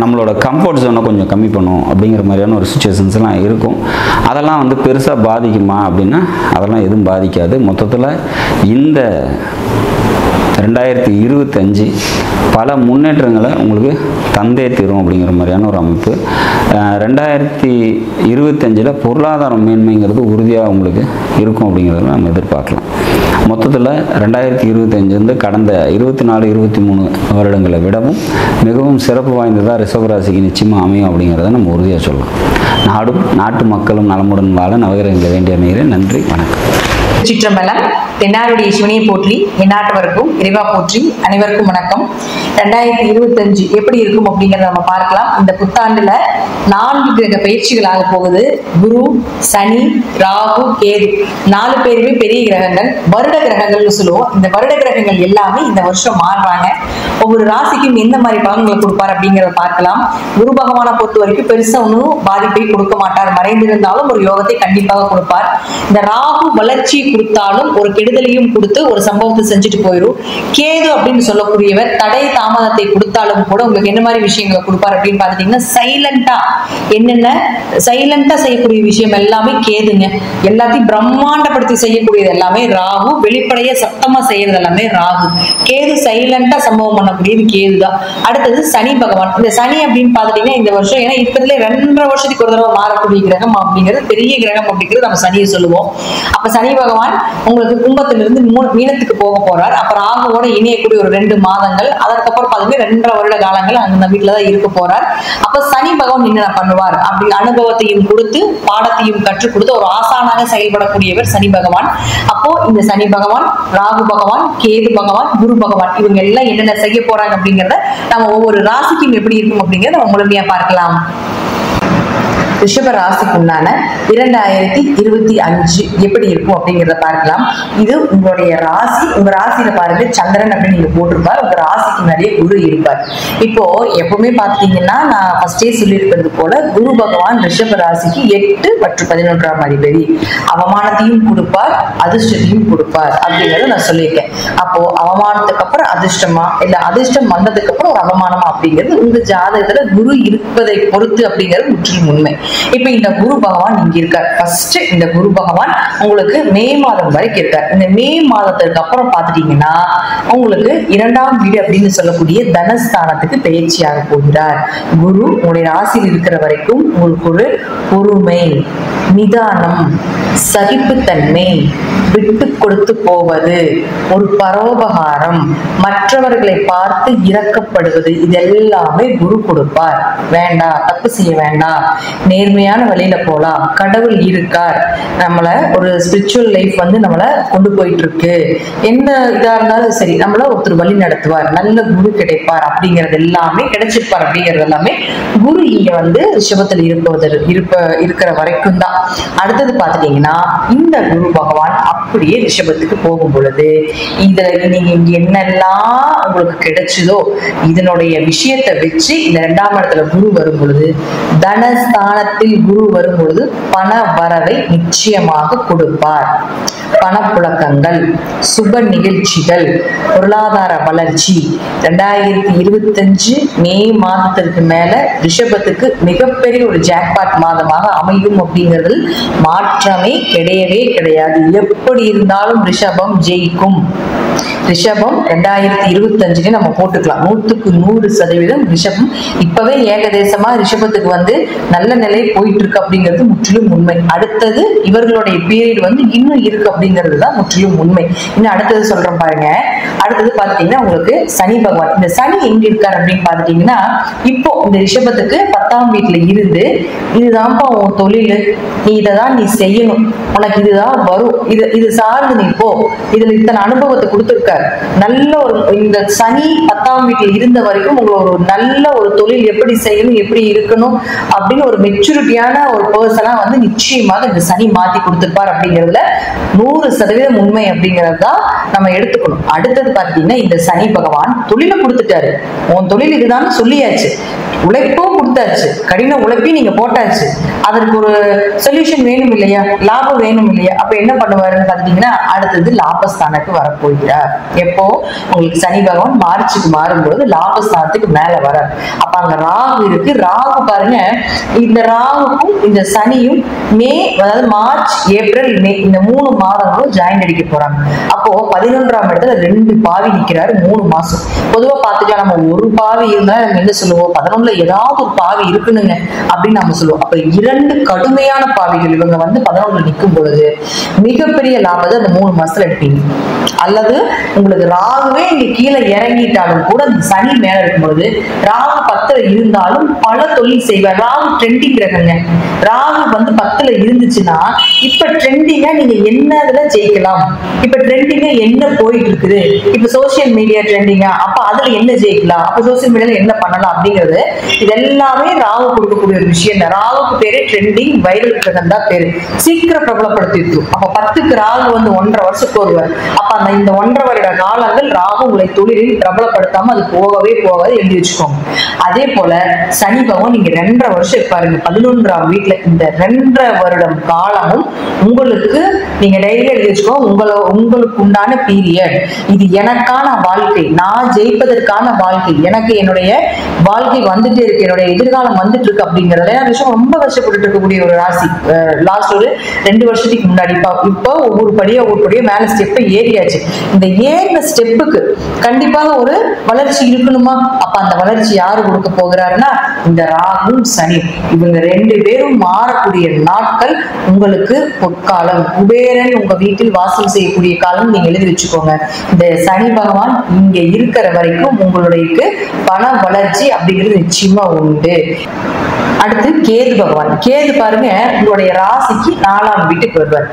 நம்மளோட கம்ஃபர்ட் ஜோனை கொஞ்சம் கம்மி பண்ணும் அப்படிங்கிற மாதிரியான ஒரு சுச்சுவேஷன்ஸ்லாம் இருக்கும். அதெல்லாம் வந்து பெருசாக பாதிக்குமா அப்படின்னா அதெல்லாம் எதுவும் பாதிக்காது. மொத்தத்தில் இந்த 2025 பல முன்னேற்றங்களை உங்களுக்கு தந்தே தீரும் அப்படிங்கிற மாதிரியான ஒரு அமைப்பு. 2025 பொருளாதார மேன்மைங்கிறது உறுதியாக உங்களுக்கு இருக்கும் அப்படிங்கிறத நம்ம எதிர்பார்க்கலாம். மொத்தத்தில் 2025 வந்து கடந்த 24-23 வருடங்களை விடவும் மிகவும் சிறப்பு வாய்ந்ததாக ரிஷபராசிக்கு நிச்சயமாக அமையும் அப்படிங்கிறத நம்ம உறுதியாக சொல்லலாம். நாட்டு மக்களும் நலமுடன் வாழ நவகிரகங்களை வேண்டிய அமைகிறேன். நன்றி, வணக்கம். சிற்றம்பலம். தென்னாருடைய சிவனையை போற்றி, எந்நாட்டவருக்கும் இறைவா போற்றி. அனைவருக்கும் வணக்கம். 2025 எப்படி இருக்கும் அப்படிங்கிறத நம்ம பார்க்கலாம். இந்த புத்தாண்டுல 4 கிரக பயிற்சிகளாக போகுது. குரு, சனி, ராகு, கேது 4 பேருமே பெரிய கிரகங்கள், வருட கிரகங்கள்னு சொல்லுவோம். இந்த வருட கிரகங்கள் எல்லாமே இந்த வருஷம் மாறுறாங்க. ஒவ்வொரு ராசிக்கும் எந்த மாதிரி பலன்களை கொடுப்பார் அப்படிங்கிறத பார்க்கலாம். குரு பகவானை பொறுத்த வரைக்கும் பெருசா ஒன்றும் பாதிப்பை கொடுக்க மாட்டார், மறைந்திருந்தாலும் ஒரு யோகத்தை கண்டிப்பாக கொடுப்பார். இந்த ராகு வளர்ச்சி கொடுத்தாலும் ஒரு கெடுதலையும் கொடுத்து ஒரு சம்பவத்தை செஞ்சுட்டு போயிடும். கேது அப்படின்னு சொல்லக்கூடியவர் தடை தாமதத்தை கொடுத்தாலும் கூட உங்களுக்கு என்ன மாதிரி விஷயங்களை கொடுப்பார் அப்படின்னு பாத்தீங்கன்னா சைலண்டா செய்யக்கூடிய விஷயம் எல்லாமே கேதுங்க. எல்லாத்தையும் பிரம்மாண்டப்படுத்தி செய்யக்கூடியது எல்லாமே ராகு. வெளிப்படைய சத்தமா செய்யறது எல்லாமே ராகு. கேது சைலண்டா சம்பவம் பண்ணக்கூடியது கேதுதான். அடுத்தது சனி பகவான். இந்த சனி அப்படின்னு பாத்துட்டீங்கன்னா இந்த வருஷம் ஏன்னா இருக்கிறதுல 2.5 வருஷத்துக்கு ஒரு தடவை மாறக்கூடிய கிரகம் அப்படிங்கிறது பெரிய கிரகம் அப்படிங்கிறது நம்ம சனியை சொல்லுவோம். அப்ப சனி பகவான் உங்களுக்கு கும்பத்திலிருந்து மீனத்துக்கு போக போறார். அப்புறம் ராகுவோட இணையக்கூடிய ஒரு 2 மாதங்கள், அதற்கப்புறம் பாத்தீங்கன்னா 2.5 வருட காலங்கள் அந்த வீட்டுலதான் இருக்க போறார். அப்ப சனி பகவான் என்ன பண்ணுவார் அப்படி அனுபவத்தையும் கொடுத்து பாடத்தையும் கற்றுக் கொடுத்து ஒரு ஆசானாக செயல்படக்கூடியவர் சனி பகவான். அப்போ இந்த சனி பகவான், ராகு பகவான், கேது பகவான், குரு பகவான் இவங்க எல்லாம் என்னென்ன செய்ய போறாங்க அப்படிங்கிறத நம்ம ஒவ்வொரு ராசிக்கும் எப்படி இருக்கும் அப்படிங்கிறத நம்ம முழுமையா பார்க்கலாம். ரிஷப ராசிக்கு உண்டான 2025 எப்படி இருக்கும் அப்படிங்கிறத பார்க்கலாம். இது உங்களுடைய ராசி. உங்க ராசியில பாருங்க சந்திரன் அப்படின்னு நீங்க போட்டிருப்பார், உங்க ராசிக்கு நிறைய குரு இருப்பார். இப்போ எப்பவுமே பாத்தீங்கன்னா நான் ஃபர்ஸ்டே சொல்லியிருக்கிறது போல குரு பகவான் ரிஷப ராசிக்கு 8 மற்றும் 11ஆம் அதிபதி. அவமானத்தையும் கொடுப்பார், அதிர்ஷ்டத்தையும் கொடுப்பார் அப்படிங்கறத நான் சொல்லியிருக்கேன். அப்போ அவமானத்துக்கு அப்புறம் அதிர்ஷ்டமா இல்ல அதிர்ஷ்டம் வந்ததுக்கு அப்புறம் ஒரு அவமானமா அப்படிங்கிறது உங்க ஜாதகத்துல குரு இருப்பதை பொறுத்து அப்படிங்கிறது முற்றிலும் உண்மை. இப்ப இந்த குரு பகவான் இங்க இருக்கார். ஃபர்ஸ்ட் இந்த குரு பகவான் உங்களுக்கு மே மாதம் வரைக்கும் இருக்கார். இந்த மே மாதத்துக்கு அப்புறம் பாத்துட்டீங்கன்னா உங்களுக்கு 2ஆம் வீடு அப்படின்னு சொல்லக்கூடிய தனஸ்தானத்துக்கு பயிற்சியாக போகிறார். குரு உங்களுடைய ராசியில் இருக்கிற வரைக்கும் உங்களுக்கு ஒரு பொறுமை, நிதானம், சகிப்புத்தன்மை, விட்டு கொடுத்து போவது, ஒரு பரோபகாரம், மற்றவர்களை பார்த்து இரக்கப்படுவது, இது எல்லாமே குரு கொடுப்பார். வேண்டாம், தப்பு செய்ய வேண்டாம், நேர்மையான வழியில போலாம், கடவுள் இருக்கார், நம்மள ஒரு ஸ்பிரிச்சுவல் லைஃப் வந்து நம்மள கொண்டு போயிட்டு இருக்கு, எந்த இதா இருந்தாலும் சரி நம்மள ஒருத்தர் வழி நடத்துவார், நல்ல குரு கிடைப்பார் அப்படிங்கிறது எல்லாமே கிடைச்சிருப்பார் அப்படிங்கிறது எல்லாமே குரு இங்க வந்து ரிஷபத்தில் இருக்கிற வரைக்கும் தான். அடுத்தது பாத்துட்டீங்கன்னா இந்த குரு பகவான் அப்படியே ரிஷபத்துக்கு போகும் பொழுது இதுல நீங்க இங்க என்னெல்லாம் உங்களுக்கு கிடைச்சதோ இதனுடைய விஷயத்தை வச்சு இந்த 2ஆம் இடத்துல குரு வரும் பொழுது, தனஸ்தானத்தில் குரு வரும் பொழுது பண வரவை நிச்சயமாக கொடுப்பார். பணப்புழக்கங்கள், சுப நிகழ்ச்சிகள், பொருளாதார வளர்ச்சி 2025 மே மாதத்திற்கு மேல ரிஷபத்துக்கு மிகப்பெரிய ஒரு ஜாக்பாட் மாதமாக அமையும் அப்படிங்கிறது மாற்றமே கிடையவே கிடையாது. எப்படி இருந்தாலும் ரிஷபம் ஜெயிக்கும். ரிஷபம் 2025 நம்ம போட்டுக்கலாம். 100% ரிஷபம் இப்பவே ஏகதேசமா ரிஷபத்துக்கு வந்து நல்ல நிலை போயிட்டு இருக்கு அப்படிங்கிறது முற்றிலும் உண்மை. அடுத்தது இவர்களுடைய பீரியட் வந்து இன்னும் இருக்கு அப்படிங்கிறது தான் முற்றிலும் உண்மை. இன்னும் அடுத்தது சொல்றேன் பாருங்க. அடுத்தது பாத்தீங்கன்னா உங்களுக்கு சனி பகவான். இந்த சனி எங்க இருக்காரு அப்படின்னு பாத்துட்டீங்கன்னா, இப்போ இந்த ரிஷபத்துக்கு 10ஆம் வீட்டுல இருந்து இதுதான்ப்பா உன் தொழில், நீ இதைதான் நீ செய்யணும், உனக்கு இதுதான் வரும், இது சார்ந்து நீ போ, இதுல இத்தனை அனுபவத்தை கொடுத்துருக்காரு. நல்ல ஒரு இந்த சனி 10ஆம் வீட்டுல இருந்த வரைக்கும் உங்களை ஒரு நல்ல ஒரு தொழில் எப்படி செய்யணும், எப்படி இருக்கணும் அப்படின்னு ஒரு மெச்சூரிட்டியான ஒரு பர்சனா வந்து நிச்சயமாக இந்த சனி மாத்தி கொடுத்துருப்பார் அப்படிங்கிறதுல 100% உண்மை அப்படிங்கிறது தான் நம்ம எடுத்துக்கணும். அடுத்தது பாத்தீங்கன்னா, இந்த சனி பகவான் தொழிலை கொடுத்துட்டாரு. உன் தொழில் இதுதான் சொல்லியாச்சு, உழைப்பும் கொடுத்தாச்சு, கடின உழைப்பையும் நீங்க போட்டாச்சு, அதற்கு ஒரு சொல்யூஷன் வேணும் இல்லையா, லாபம் வேணும் இல்லையா. அப்ப என்ன பண்ணுவாருன்னு பாத்தீங்கன்னா, அடுத்தது லாபஸ்தானத்துக்கு வரப்போகிறார். எப்போ உங்களுக்கு சனி பகவான் மார்ச்சுக்கு மாறும்போது லாபஸ்தானத்துக்கு மேல வர. அப்ப அங்க ராகு இருக்கு. ராகு பாருங்க, இந்த ராகுக்கும் இந்த சனியும் அதாவது மார்ச், ஏப்ரல், மே இந்த 3 மாதங்களும் ஜாயின் அடிக்க போறாங்க. அப்போ 11ஆம் இடத்துல 2 பாவி நிக்கிறாரு 3 மாசம். பொதுவா பாத்துட்டா நம்ம ஒரு பாவி இருந்தா நம்ம என்ன சொல்லுவோம், 11ல ஏதாவது ஒரு பாவி இருக்குனுங்க அப்படின்னு நம்ம சொல்லுவோம். அப்ப 2 கடுமையான பாவிகள் இவங்க வந்து 11ல நிற்கும் பொழுது மிகப்பெரிய லாபத்தை அந்த 3 மாசத்துல எடுப்பீங்க. அல்லது உங்களுக்கு ராகுவே இங்க கீழே இறங்கிட்டாலும் கூட இந்த சனி மேல இருக்கும் பொழுது ராகு 10ல இருந்தாலும் பல தொழில் செய்வார். ராகு ட்ரெண்டிங் கிரகங்க. ராகு வந்து 10ல இருந்துச்சுன்னா இப்ப ட்ரெண்டிங்கா நீங்க என்னதுல ஜெயிக்கலாம், இப்ப ட்ரெண்டிங்கா என்ன போயிட்டு இருக்குது, இப்ப சோசியல் மீடியா ட்ரெண்டிங்கா, அப்ப அதுல என்ன ஜெயிக்கலாம், அப்ப சோசியல் மீடியால என்ன பண்ணலாம் அப்படிங்கிறது இது எல்லாமே ராகு கொடுக்கக்கூடிய ஒரு விஷயம். ராகுக்கு பேரு ட்ரெண்டிங் வைரல் கிரகம் தான் பேரு. சீக்கிரம் பிரபலப்படுத்தி இருக்கும். அப்ப 10க்கு ராகு வந்து 1.5 வருஷத்துக்கு ஒருவர். அப்ப அந்த இந்த 1.5 வருட காலங்கள் ராகு உங்களை தொழிலில் பிரபலப்படுத்தாம அது போகவே போகாது, எழுதி வச்சுக்கோங்க. அதே போல சனி பகவான் நீங்க 2.5 வருஷம் இருப்பாருங்க 11ஆம் வீட்டுல. இந்த 2.5 வருடம் காலமும் உங்களுக்கு நீங்க டெய்லி எழுதி வச்சுக்கோங்க, உங்களுக்கு உண்டான பீரியட். இது எனக்கான வாழ்க்கை, நான் ஜெயிப்பதற்கான வாழ்க்கை, எனக்கு என்னுடைய வாழ்க்கை வந்துட்டே இருக்கு, என்னுடைய எதிர்காலம் வந்துட்டு இருக்கு அப்படிங்கறதுல விஷயம் ரொம்ப கஷ்டப்பட்டு இருக்கக்கூடிய ஒரு ராசி. லாஸ்ட் ஒரு 2 வருஷத்துக்கு முன்னாடி இப்போ ஒவ்வொரு படியா மேல ஸ்டெப் ஏறியாச்சு. இந்த ஏறின ஸ்டெப்புக்கு கண்டிப்பாக ஒரு வளர்ச்சி இருக்கணுமா? அப்ப அந்த வளர்ச்சி யாரு கொடுக்க போகிறாருன்னா இந்த ராகுவும் சனி. இவங்க 2 பேரும் மாறக்கூடிய நாட்கள் உங்களுக்கு பொற்காலம். குபேரன் உங்க வீட்டில் வாசல் செய்யக்கூடிய காலம் நீங்க எழுதி வச்சுக்கோங்க. இந்த சனி பகவான் இங்க இருக்கிற வரைக்கும் உங்களுக்கு பண வளர்ச்சி அப்படிங்கிறது நிச்சயமா உண்டு. அடுத்து கேது பகவான். கேது பாருங்க உங்களுடைய ராசிக்கு 4ஆம் வீட்டுக்கு வருவார்.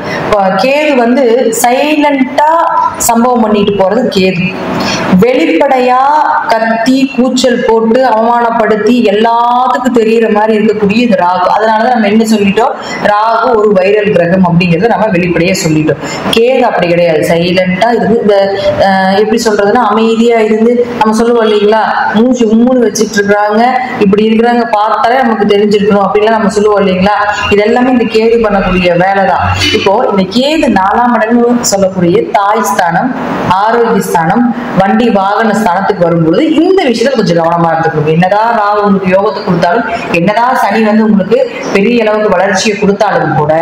கேது வந்து சைலண்டா சம்பவம் பண்ணிட்டு போறது கேது. வெளிப்படையா கத்தி கூச்சல் போட்டு அவமானப்படுத்தி எல்லாத்துக்கும் தெரியற மாதிரி இருக்கக்கூடிய இது ராகு. அதனாலதான் நம்ம என்ன சொல்லிட்டோம், ராகு ஒரு வைரல் கிரகம் அப்படிங்கறத நம்ம வெளிப்படையா சொல்லிட்டோம். கேது அப்படி கிடையாது. சைலண்டா இருந்து இந்த எப்படி சொல்றதுன்னா அமைதியா இருந்து நம்ம சொல்லுவோம் இல்லைங்களா, மூச்சு உம்முன்னு வச்சுட்டு இருக்கிறாங்க, இப்படி இருக்கிறாங்க பார்த்தாலே நமக்கு தெரிஞ்சிருக்கணும் அப்படின்லாம் நம்ம சொல்லுவோம் இல்லைங்களா. இது எல்லாமே இந்த கேது பண்ணக்கூடிய வேலைதான். இப்போ இந்த கேது 4ஆம் இடம்னு சொல்லக்கூடிய தாய் ஸ்தானம், ஆரோக்கிய ஸ்தானம், வண்டி வாகன ஸ்தானத்துக்கு வரும்போது இந்த விஷயத்துல கொஞ்சம் கவனமா இருந்துக்கணும். என்னதான் ராகு உங்களுக்கு யோகத்தை கொடுத்தாலும், என்னதான் சனி வந்து உங்களுக்கு பெரிய அளவுக்கு வளர்ச்சியை கொடுத்தாலும் கூட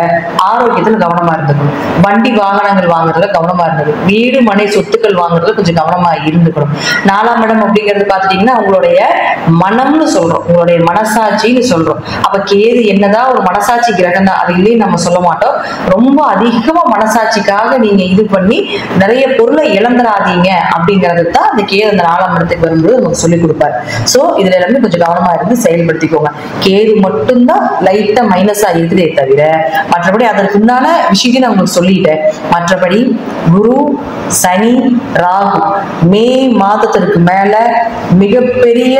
ஆரோக்கியத்துல கவனமா இருந்துக்கணும். வண்டி வாகனங்கள் வாங்குறதுல கவனமா இருந்துக்கணும். வீடு மனை சொத்துக்கள் வாங்குறதுல கொஞ்சம் கவனமா இருந்துக்கணும். 4ஆம் இடம் அப்படிங்கிறது பாத்துட்டீங்கன்னா உங்களுடைய மனம்னு சொல்றோம், உங்களுடைய மனசாட்சின்னு சொல்றோம். அப்ப கேது என்னதான் ஒரு மனசாட்சி கிரகம் தான், அது இல்லைன்னு நம்ம சொல்ல மாட்டோம். ரொம்ப அதிகமா மனசாட்சிக்காக நீங்க இது பண்ணி நிறைய பொருளை இழந்துடாதீங்க அப்படிங்கிறது தான் இந்த கேது அந்த 4ஆம் இடத்துக்கு வரும்போது நமக்கு சொல்லிக் கொடுப்பாரு. சோ இதுல எல்லாமே கொஞ்சம் கவனமா இருந்து செயல்படுத்திக்கோங்க. கேது மட்டும்தான் லைட்டா மைனஸா இருக்குதே தவிர மற்றபடி அதற்கு உண்டான விஷயத்தையும் நான் உங்களுக்கு சொல்லிட்டேன். மற்றபடி குரு, சனி, ராகு மே மாதத்திற்கு மேல மிகப்பெரிய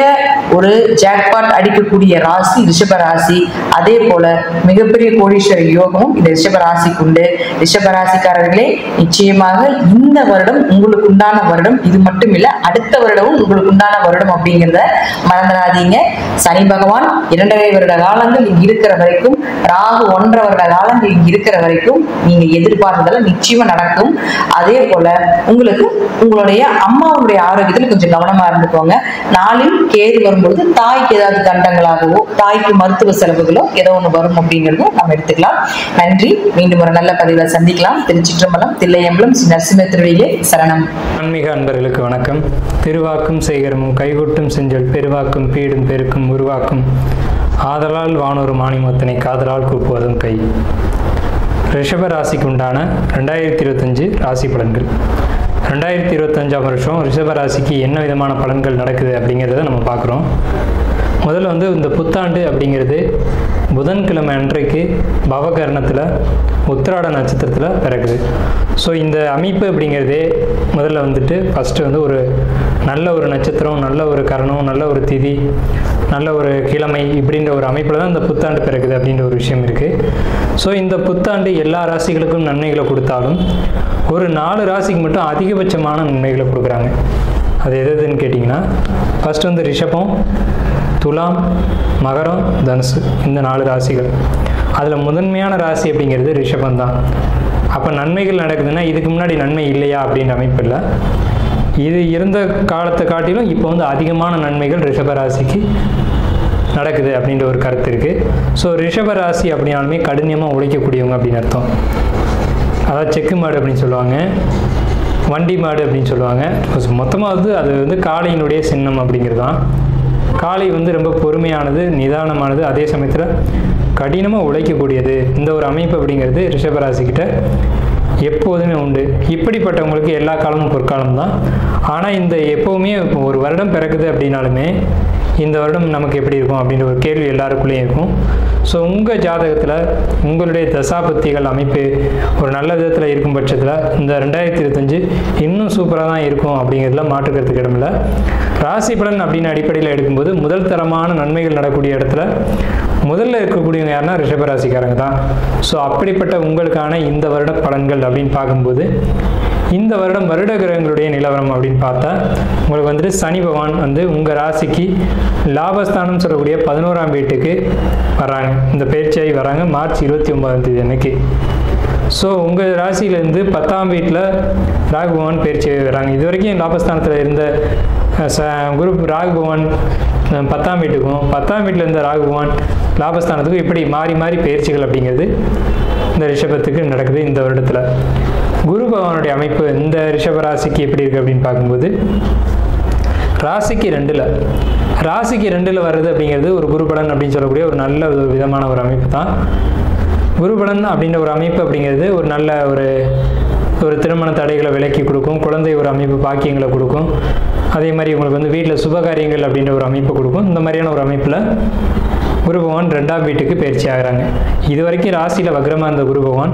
ஒரு ஜாக்பாட் அடிக்கக்கூடிய ராசி ரிஷப ராசி. அதே போல மிகப்பெரிய கோடீஸ்வர யோகமும் இந்த ரிஷப ராசிக்கு உண்டு. ரிஷப ராசிக்காரர்களே, நிச்சயமாக இந்த வருடம் உங்களுக்கு உண்டான வருடம். இது மட்டும் இல்ல, அடுத்த வருடமும் உங்களுக்கு உண்டான வருடம் அப்படிங்கிறத மறந்துடாதீங்க. சனி பகவான் 2.5 வருட காலங்கள் இங்க இருக்கிற வரைக்கும், ராகு 1.5 வருட காலங்கள் இங்க இருக்கிற வரைக்கும் நீங்க எதிர்பார்த்ததெல்லாம் நிச்சயமா நடக்கும். அதே போல உங்களுக்கு உங்களுடைய அம்மாவுடைய ஆரோக்கியத்துல கொஞ்சம் கவனமா இருந்துக்கோங்க. நாளில் கேது வரும்பொழுது தாய்க்கு ஏதாவது கண்டங்களாகவோ, தாய் தாய்க்கு மருத்துவ செலவுகளோ ஏதோ ஒன்று வரும் அப்படிங்கிறதும் நம்ம எடுத்துக்கலாம். நன்றி. மீண்டும் ஒரு நல்ல பதிவில் சந்திக்கலாம். திருச்சிற்றம்பலம், தில்லையம்பலம், ஸ்ரீ நரசிம்ம திருவடிகளே சரணம். ஆன்மீக அன்பர்களுக்கு வணக்கம். திருவாக்கும் செய்கரமும் கைகூட்டும் செஞ்சொல் பெருவாக்கும் பீடும் பெருக்கும் உருவாக்கும் ஆதலால் வானொரு மாணிமத்தனை காதலால் கூப்புவதும் கை. ரிஷப ராசிக்கு உண்டான 2025 ராசி பலன்கள். 2025ஆம் வருஷம் ரிஷப ராசிக்கு என்ன விதமான பலன்கள் நடக்குது அப்படிங்கிறத நம்ம பார்க்குறோம். முதல்ல இந்த புத்தாண்டு அப்படிங்கிறது புதன்கிழமை அன்றைக்கு பவகரணத்தில் உத்திராட நட்சத்திரத்தில் பிறகுது. ஸோ இந்த அமைப்பு அப்படிங்கிறதே முதல்ல ஃபஸ்ட்டு ஒரு நல்ல ஒரு நட்சத்திரம், நல்ல ஒரு கரணம், நல்ல ஒரு திதி, நல்ல ஒரு கிழமை இப்படின்ற ஒரு அமைப்பில் தான் இந்த புத்தாண்டு பிறகுது அப்படின்ற ஒரு விஷயம் இருக்குது. ஸோ இந்த புத்தாண்டு எல்லா ராசிகளுக்கும் நன்மைகளை கொடுத்தாலும் ஒரு 4 ராசிக்கு மட்டும் அதிகபட்சமான நன்மைகளை கொடுக்குறாங்க. அது எதுன்னு கேட்டிங்கன்னா, ஃபஸ்ட்டு ரிஷபம், துலாம், மகரம், தனுசு, இந்த 4 ராசிகள். அதில் முதன்மையான ராசி அப்படிங்கிறது ரிஷபம் தான். அப்போ நன்மைகள் நடக்குதுன்னா இதுக்கு முன்னாடி நன்மை இல்லையா அப்படின்ற அமைப்பு இல்லை. இது இருந்த காலத்தை காட்டிலும் இப்போ அதிகமான நன்மைகள் ரிஷபராசிக்கு நடக்குது அப்படின்ற ஒரு கருத்து இருக்குது. ஸோ ரிஷபராசி அப்படின்னாலுமே கடினமாக உழைக்கக்கூடியவங்க அப்படின்னு அர்த்தம். அதாவது செக்கு மாடு அப்படின்னு சொல்லுவாங்க, வண்டி மாடு அப்படின்னு சொல்லுவாங்க. மொத்தமாக அது காளையினுடைய சின்னம் அப்படிங்கிறது தான். காளை ரொம்ப பொறுமையானது, நிதானமானது, அதே சமயத்தில் கடினமாக உழைக்கக்கூடியது. இந்த ஒரு அமைப்பு அப்படிங்கிறது ரிஷபராசிக்கிட்ட எப்போதுமே உண்டு. இப்படிப்பட்டவங்களுக்கு எல்லா காலமும் பொற்காலம் தான். ஆனால் இந்த எப்போவுமே ஒரு வருடம் பிறக்குது அப்படின்னாலுமே இந்த வருடம் நமக்கு எப்படி இருக்கும் அப்படின்ற ஒரு கேள்வி எல்லாருக்குள்ளேயும் இருக்கும். ஸோ உங்கள் ஜாதகத்தில் உங்களுடைய தசாபத்திகள் அமைப்பு ஒரு நல்ல விதத்தில் இருக்கும் பட்சத்தில் இந்த 2025 இன்னும் சூப்பராக தான் இருக்கும் அப்படிங்கிறதுல மாற்றுக்கிறதுக்கு இடமில்லை. ராசி பலன் அப்படின்னு அடிப்படையில் எடுக்கும்போது முதல் தரமான நன்மைகள் நடக்கக்கூடிய இடத்துல முதல்ல இருக்கக்கூடியவங்க யாருன்னா ரிஷபராசிக்காரங்க தான். ஸோ அப்படிப்பட்ட உங்களுக்கான இந்த வருட பலன்கள் அப்படின்னு பார்க்கும்போது இந்த வருடம் வருட கிரகங்களுடைய நிலவரம் அப்படின்னு பார்த்தா உங்களுக்கு சனி பகவான் உங்கள் ராசிக்கு லாபஸ்தானம் சொல்லக்கூடிய 11ஆம் வீட்டுக்கு வராங்க. இந்த பயிற்சியாகி வராங்க மார்ச் 29ஆம் தேதி அன்னைக்கு. ஸோ உங்கள் ராசியிலேருந்து 10ஆம் வீட்டில் ராகு பகவான் பயிற்சியாகி வராங்க. இது வரைக்கும் லாபஸ்தானத்தில் இருந்த குரு ராகு பகவான் 10ஆம் வீட்டுக்கும் 10ஆம் வீட்டில் இருந்த ராகு பகவான் லாபஸ்தானத்துக்கும் இப்படி மாறி மாறி பயிற்சிகள் அப்படிங்கிறது இந்த ரிஷபத்துக்கு நடக்குது. இந்த வருடத்தில் குரு பகவானுடைய அமைப்பு இந்த ரிஷபராசிக்கு எப்படி இருக்குது அப்படின்னு பார்க்கும்போது ராசிக்கு 2ல் வர்றது அப்படிங்கிறது ஒரு குருபலன் அப்படின்னு சொல்லக்கூடிய ஒரு நல்ல விதமான ஒரு அமைப்பு தான். குருபலன் அப்படின்ற ஒரு அமைப்பு அப்படிங்கிறது ஒரு நல்ல ஒரு திருமண தடைகளை விலக்கி கொடுக்கும், குழந்தை ஒரு அமைப்பு பாக்கியங்களை கொடுக்கும், அதே மாதிரி உங்களுக்கு வீட்டில் சுபகாரியங்கள் அப்படின்ற ஒரு அமைப்பு கொடுக்கும். இந்த மாதிரியான ஒரு அமைப்பில் குரு பகவான் 2ஆம் வீட்டுக்கு பயிற்சி ஆகிறாங்க. இது வரைக்கும் ராசியில் வக்ரமாக இருந்த குரு பகவான்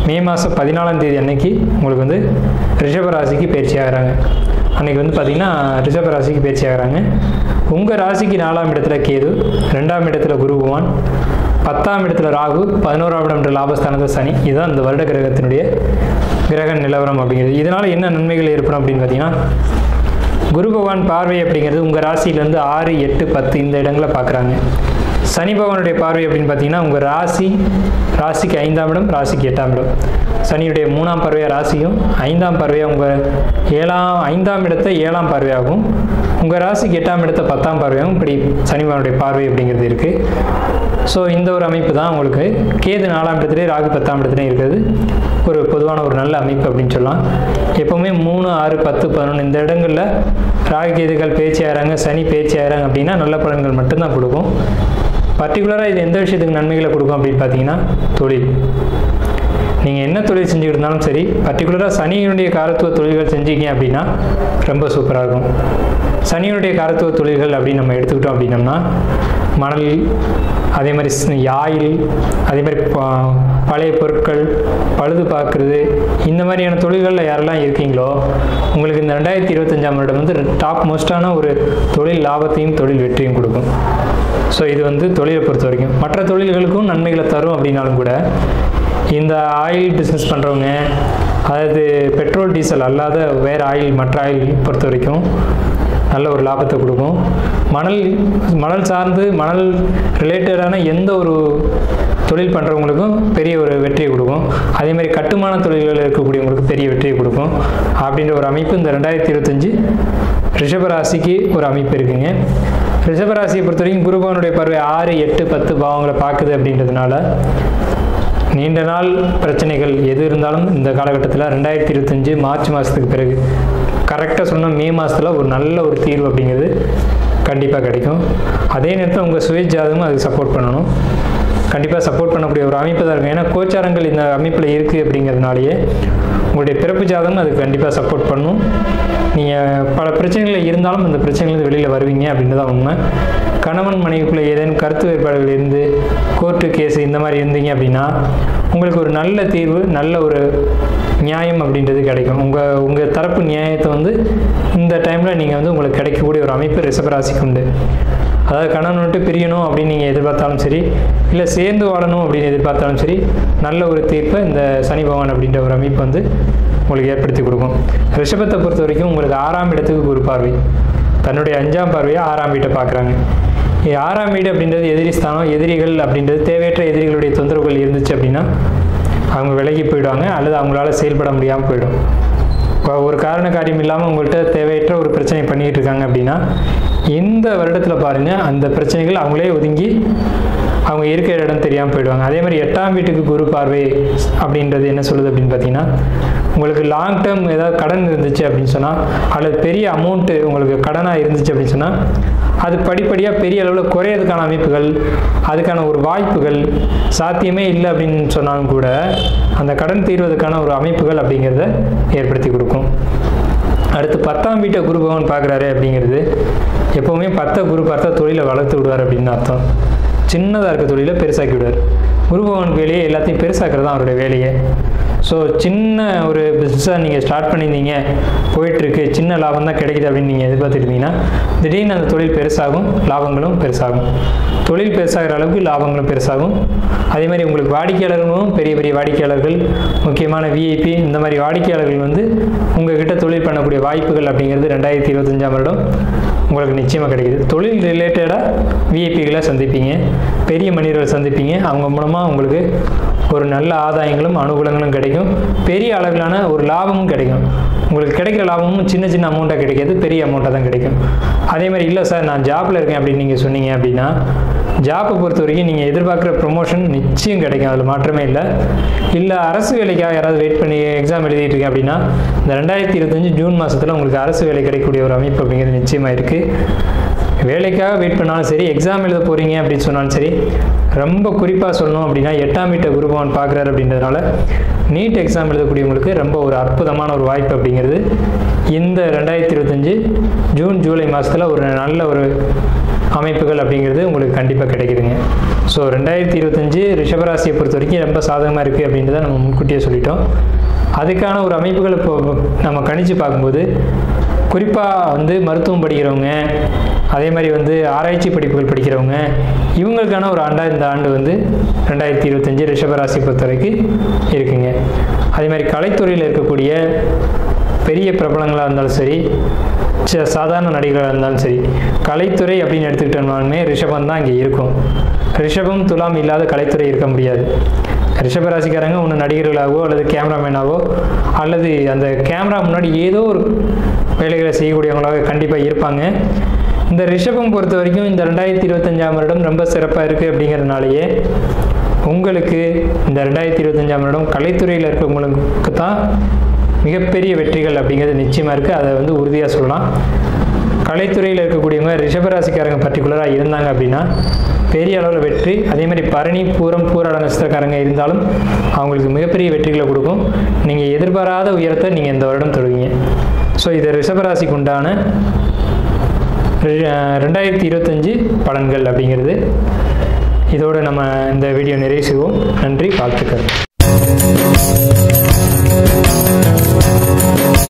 மே மாதம் 14ஆம் தேதி அன்னைக்கு உங்களுக்கு ரிஷபராசிக்கு பயிற்சி ஆகிறாங்க. அன்றைக்கி பார்த்திங்கன்னா ரிஷபராசிக்கு பயிற்சி ஆகிறாங்க. உங்கள் ராசிக்கு 4ஆம் இடத்துல கேது, 2ஆம் இடத்துல குரு பகவான், 10ஆம் இடத்துல ராகு, 11ஆம் இடம் லாபஸ்தானத்தில் சனி. இதுதான் இந்த வருட கிரகத்தினுடைய கிரக நிலவரம் அப்படிங்கிறது. இதனால் என்ன நன்மைகள் ஏற்படும் அப்படின்னு பார்த்தீங்கன்னா, குரு பகவான் பார்வை அப்படிங்கிறது உங்கள் ராசியிலேருந்து 6, 8, 10 இந்த இடங்களை பார்க்குறாங்க. சனி பகவானுடைய பார்வை அப்படின்னு பார்த்தீங்கன்னா உங்கள் ராசிக்கு 5ஆம் இடம், ராசிக்கு 8ஆம் இடம். சனியுடைய 3ஆம் பார்வையாக ராசியும் 5ஆம் பார்வையாக உங்கள் 5ஆம் இடத்தை 7ஆம் பார்வையாகும், உங்கள் ராசிக்கு 8ஆம் இடத்தை 10ஆம் பார்வையாகும். இப்படி சனி பகவானுடைய பார்வை அப்படிங்கிறது இருக்குது. ஸோ இந்த ஒரு அமைப்பு தான் உங்களுக்கு கேது 4ஆம் இடத்துலேயே ராகு 10ஆம் இடத்துலேயும் இருக்கிறது ஒரு பொதுவான ஒரு நல்ல அமைப்பு அப்படின்னு சொல்லலாம். எப்போவுமே 3, 6, 10, 11 இந்த இடங்களில் ராகு கேதுகள் பேச்சு ஆகிறாங்க, சனி பேச்சு ஆகிறாங்க அப்படின்னா நல்ல பலன்கள் மட்டும்தான் கொடுக்கும். பர்டிகுலராக இது எந்த விஷயத்துக்கு நன்மைகளை கொடுக்கும் அப்படின்னு பார்த்தீங்கன்னா, தொழில். நீங்கள் என்ன தொழில் செஞ்சுக்கிட்டு இருந்தாலும் சரி, பர்டிகுலராக சனியினுடைய காரத்துவ தொழில்கள் செஞ்சீங்க அப்படின்னா ரொம்ப சூப்பராக இருக்கும். சனியினுடைய காரத்துவ தொழில்கள் அப்படின்னு நம்ம எடுத்துக்கிட்டோம் அப்படின்னம்னா மணல், அதே மாதிரி ஆயில், அதே மாதிரி பழைய பொருட்கள் பழுது பார்க்குறது, இந்த மாதிரியான தொழில்களில் யாரெல்லாம் இருக்கீங்களோ உங்களுக்கு இந்த 2025ஆம் வருடம் டாப் மோஸ்டான ஒரு தொழில் லாபத்தையும் தொழில் வெற்றியும் கொடுக்கும். ஸோ இது தொழிலை பொறுத்த வரைக்கும் மற்ற தொழில்களுக்கும் நன்மைகளை தரும் அப்படின்னாலும் கூட இந்த ஆயில் பிஸ்னஸ் பண்ணுறவங்க, அதாவது பெட்ரோல் டீசல் அல்லாத வேறு ஆயில், மற்ற ஆயில் பொறுத்த வரைக்கும் நல்ல ஒரு லாபத்தை கொடுக்கும். மணல் சார்ந்து மணல் ரிலேட்டடான எந்த ஒரு தொழில் பண்ணுறவங்களுக்கும் பெரிய ஒரு வெற்றியை கொடுக்கும். அதே மாதிரி கட்டுமான தொழில்களில் இருக்கக்கூடியவங்களுக்கு பெரிய வெற்றியை கொடுக்கும். அப்படின்ற ஒரு அமைப்பு இந்த 2025 ரிஷபராசிக்கு ஒரு அமைப்பு இருக்குங்க. ரிஷபராசியை பொறுத்த வரைக்கும் குரு பகவானுடைய பார்வை 6, 8, 10 பாவங்களை பார்க்குது அப்படின்றதுனால நீண்ட நாள் பிரச்சனைகள் எது இருந்தாலும் இந்த காலகட்டத்தில் 2025 மார்ச் மாதத்துக்கு பிறகு கரெக்டாக சொன்னால் மே மாதத்தில் ஒரு நல்ல ஒரு தீர்வு அப்படிங்கிறது கண்டிப்பாக கிடைக்கும். அதே நேரத்தில் உங்கள் சுய ஜாதகமும் அதுக்கு சப்போர்ட் பண்ணணும். கண்டிப்பாக சப்போர்ட் பண்ணக்கூடிய ஒரு அமைப்பு தான் இருக்கும். ஏன்னா கோச்சாரங்கள் இந்த அமைப்பில் இருக்குது அப்படிங்கிறதுனாலேயே உங்களுடைய பிறப்பு ஜாதகம் அதுக்கு கண்டிப்பாக சப்போர்ட் பண்ணும். நீங்கள் பல பிரச்சனைகள் இருந்தாலும் அந்த பிரச்சனைகள் வெளியில் வருவீங்க அப்படின்றது தான் உண்மை. கணவன் மனைவிக்குள்ளே ஏதேனும் கருத்து வேறுபாடுகள் இருந்து கோர்ட்டு கேஸு இந்த மாதிரி இருந்தீங்க அப்படின்னா உங்களுக்கு ஒரு நல்ல தீர்வு, நல்ல ஒரு நியாயம் அப்படின்றது கிடைக்கும். உங்கள் தரப்பு நியாயத்தை வந்து இந்த டைமில் நீங்கள் வந்து உங்களுக்கு கிடைக்கக்கூடிய ஒரு அமைப்பு ரிஷபராசிக்கு உண்டு. அதாவது கணவன் விட்டு பிரியணும் அப்படின்னு நீங்கள் எதிர்பார்த்தாலும் சரி, இல்லை சேர்ந்து வாழணும் அப்படின்னு எதிர்பார்த்தாலும் சரி, நல்ல ஒரு தீர்ப்பை இந்த சனி பகவான் அப்படின்ற ஒரு அமைப்பு வந்து உங்களுக்கு ஏற்படுத்தி கொடுக்கும். ரிஷபத்தை பொறுத்த வரைக்கும் உங்களுக்கு 6ஆம் இடத்துக்கு குரு பார்வை, தன்னுடைய 5ஆம் பார்வையாக 6ஆம் வீட்டை பார்க்குறாங்க. 6ஆம் வீடு அப்படின்றது எதிரி ஸ்தானம். எதிரிகள் அப்படின்றது தேவையற்ற எதிரிகளுடைய தொந்தரவுகள் இருந்துச்சு அப்படின்னா அவங்க விலகி போயிடுவாங்க, அல்லது அவங்களால செயல்பட முடியாமல் போயிடும். இப்போ ஒரு காரண காரியம் இல்லாமல் உங்கள்கிட்ட தேவையற்ற ஒரு பிரச்சனை பண்ணிகிட்டு இருக்காங்க அப்படின்னா இந்த வருடத்தில் பாருங்கள் அந்த பிரச்சனைகள் அவங்களே ஒதுங்கி அவங்க இருக்கிற இடம் தெரியாமல் போயிடுவாங்க. அதே மாதிரி 8ஆம் வீட்டுக்கு குரு பார்வை அப்படின்றது என்ன சொல்லுது அப்படின்னு பார்த்தீங்கன்னா உங்களுக்கு லாங் டேர்ம் ஏதாவது கடன் இருந்துச்சு அப்படின்னு சொன்னால், அல்லது பெரிய அமௌண்ட்டு உங்களுக்கு கடனாக இருந்துச்சு அப்படின்னு சொன்னால் அது படிப்படியாக பெரிய அளவில் குறையிறதுக்கான அமைப்புகள், அதுக்கான ஒரு வாய்ப்புகள் சாத்தியமே இல்லை அப்படின்னு சொன்னாலும் கூட அந்த கடன் தீர்வதற்கான ஒரு அமைப்புகள் அப்படிங்கிறத ஏற்படுத்தி கொடுக்கும். அடுத்து 10ஆம் வீட்டை குரு பகவான் பார்க்குறாரு அப்படிங்கிறது எப்போவுமே 10 குரு பார்த்தா தொழிலை வளர்த்து விடுவார் அப்படின்னு அர்த்தம். சின்னதாக இருக்க தொழிலை பெருசாக்கி விடுவார். குரு பகவானுக்கு வேலையை எல்லாத்தையும் பெருசாக்குறது தான் அவருடைய வேலையை. ஸோ சின்ன ஒரு பிஸ்னஸாக நீங்கள் ஸ்டார்ட் பண்ணியிருந்தீங்க, போயிட்டுருக்கு, சின்ன லாபம் தான் கிடைக்குது அப்படின்னு நீங்கள் எதிர்பார்த்துருந்தீங்கன்னா திடீர்னு அந்த தொழில் பெருசாகும், லாபங்களும் பெருசாகும். தொழில் பெருசாகிற அளவுக்கு லாபங்களும் பெருசாகும். அதே மாதிரி உங்களுக்கு வாடிக்கையாளர்களும் பெரிய பெரிய வாடிக்கையாளர்கள், முக்கியமான விஐபி இந்த மாதிரி வாடிக்கையாளர்கள் வந்து உங்கள்கிட்ட தொழில் பண்ணக்கூடிய வாய்ப்புகள் அப்படிங்கிறது 2025ஆம் வருடம் உங்களுக்கு நிச்சயமாக கிடைக்குது. தொழில் ரிலேட்டடாக விஐபிகளை சந்திப்பீங்க, பெரிய மனிதர்களை சந்திப்பீங்க. அவங்க மூலமாக உங்களுக்கு ஒரு நல்ல ஆதாயங்களும் அனுகூலங்களும் கிடைக்கும். பெரிய அளவிலான ஒரு லாபமும் கிடைக்கும். உங்களுக்கு கிடைக்கிற லாபமும் சின்ன சின்ன அமௌண்ட்டாக கிடைக்காது, பெரிய அமௌண்ட்டாக தான் கிடைக்கும். அதே மாதிரி இல்லை சார் நான் ஜாப்பில் இருக்கேன் அப்படின்னு நீங்கள் சொன்னீங்க அப்படின்னா ஜாப்பை பொறுத்த வரைக்கும் நீங்கள் எதிர்பார்க்குற ப்ரொமோஷன் நிச்சயம் கிடைக்கும், அதில் மாற்றமே இல்லை. இல்லை அரசு வேலைக்காக யாராவது வெயிட் பண்ணி எக்ஸாம் எழுதிட்டு இருக்கேன் அப்படின்னா இந்த 2025 ஜூன் மாதத்தில் உங்களுக்கு அரசு வேலை கிடைக்கக்கூடிய ஒரு அமைப்பு அப்படிங்கிறது நிச்சயமாக இருக்குது. வேலைக்காக வெயிட் பண்ணாலும் சரி, எக்ஸாம் எழுத போகிறீங்க அப்படின்னு சொன்னாலும் சரி, ரொம்ப குறிப்பாக சொல்லணும் அப்படின்னா 8ஆம் வீட்டை குரு பகவான் பார்க்குறாரு அப்படின்றதுனால நீட் எக்ஸாம் எழுதக்கூடியவங்களுக்கு ரொம்ப ஒரு அற்புதமான ஒரு வாய்ப்பு அப்படிங்கிறது இந்த 2025 ஜூன் ஜூலை மாதத்தில் ஒரு நல்ல ஒரு அமைப்புகள் அப்படிங்கிறது உங்களுக்கு கண்டிப்பாக கிடைக்குதுங்க. ஸோ 2025 ரிஷபராசியை பொறுத்த வரைக்கும் ரொம்ப சாதகமாக இருக்குது அப்படின்றத நம்ம முன்கூட்டியே சொல்லிட்டோம். அதுக்கான ஒரு அமைப்புகள் இப்போ நம்ம கணிச்சு பார்க்கும்போது குறிப்பாக வந்து மருத்துவம் படிக்கிறவங்க, அதே மாதிரி வந்து ஆராய்ச்சி படிப்புகள் படிக்கிறவங்க, இவங்களுக்கான ஒரு ஆண்டாக இந்த ஆண்டு வந்து 2025 ரிஷபராசி பொறுத்த வரைக்கும் இருக்குங்க. அதே மாதிரி கலைத்துறையில் இருக்கக்கூடிய பெரிய பிரபலங்களாக இருந்தாலும் சரி, சாதாரண நடிகர்களாக இருந்தாலும் சரி, கலைத்துறை அப்படின்னு எடுத்துக்கிட்டோம்னாலுமே ரிஷபம் தான் இங்கே இருக்கும். ரிஷபம் துலாம் இல்லாத கலைத்துறை இருக்க முடியாது. ரிஷபராசிக்காரங்க ஒன்று நடிகர்களாகவோ அல்லது கேமராமேனாகவோ அல்லது அந்த கேமரா முன்னாடி ஏதோ ஒரு வேலைகளை செய்யக்கூடியவங்களாக கண்டிப்பாக இருப்பாங்க. இந்த ரிஷபம் பொறுத்த வரைக்கும் இந்த 2025ஆம் வருடம் ரொம்ப சிறப்பாக இருக்குது அப்படிங்கிறதுனாலேயே உங்களுக்கு இந்த 2025ஆம் வருடம் கலைத்துறையில் இருக்கிறவங்களுக்கு தான் மிகப்பெரிய வெற்றிகள் அப்படிங்கிறது நிச்சயமாக இருக்குது. அதை வந்து உறுதியாக சொல்லலாம். கலைத்துறையில் இருக்கக்கூடியவங்க ரிஷபராசிக்காரங்க பர்டிகுலராக இருந்தாங்க அப்படின்னா பெரிய அளவில் வெற்றி. அதே மாதிரி பரணி, பூரம், பூராட நட்சத்திரக்காரங்க இருந்தாலும் அவங்களுக்கு மிகப்பெரிய வெற்றிகளை கொடுக்கும். நீங்கள் எதிர்பாராத உயரத்தை நீங்கள் இந்த வருடம் தொடுவீங்க. ஸோ இது ரிஷபராசிக்கு உண்டான 2025 பலன்கள் அப்படிங்கிறது. இதோடு நம்ம இந்த வீடியோ நிறைவு செய்வோம். நன்றி, வாழ்த்துக்கள்.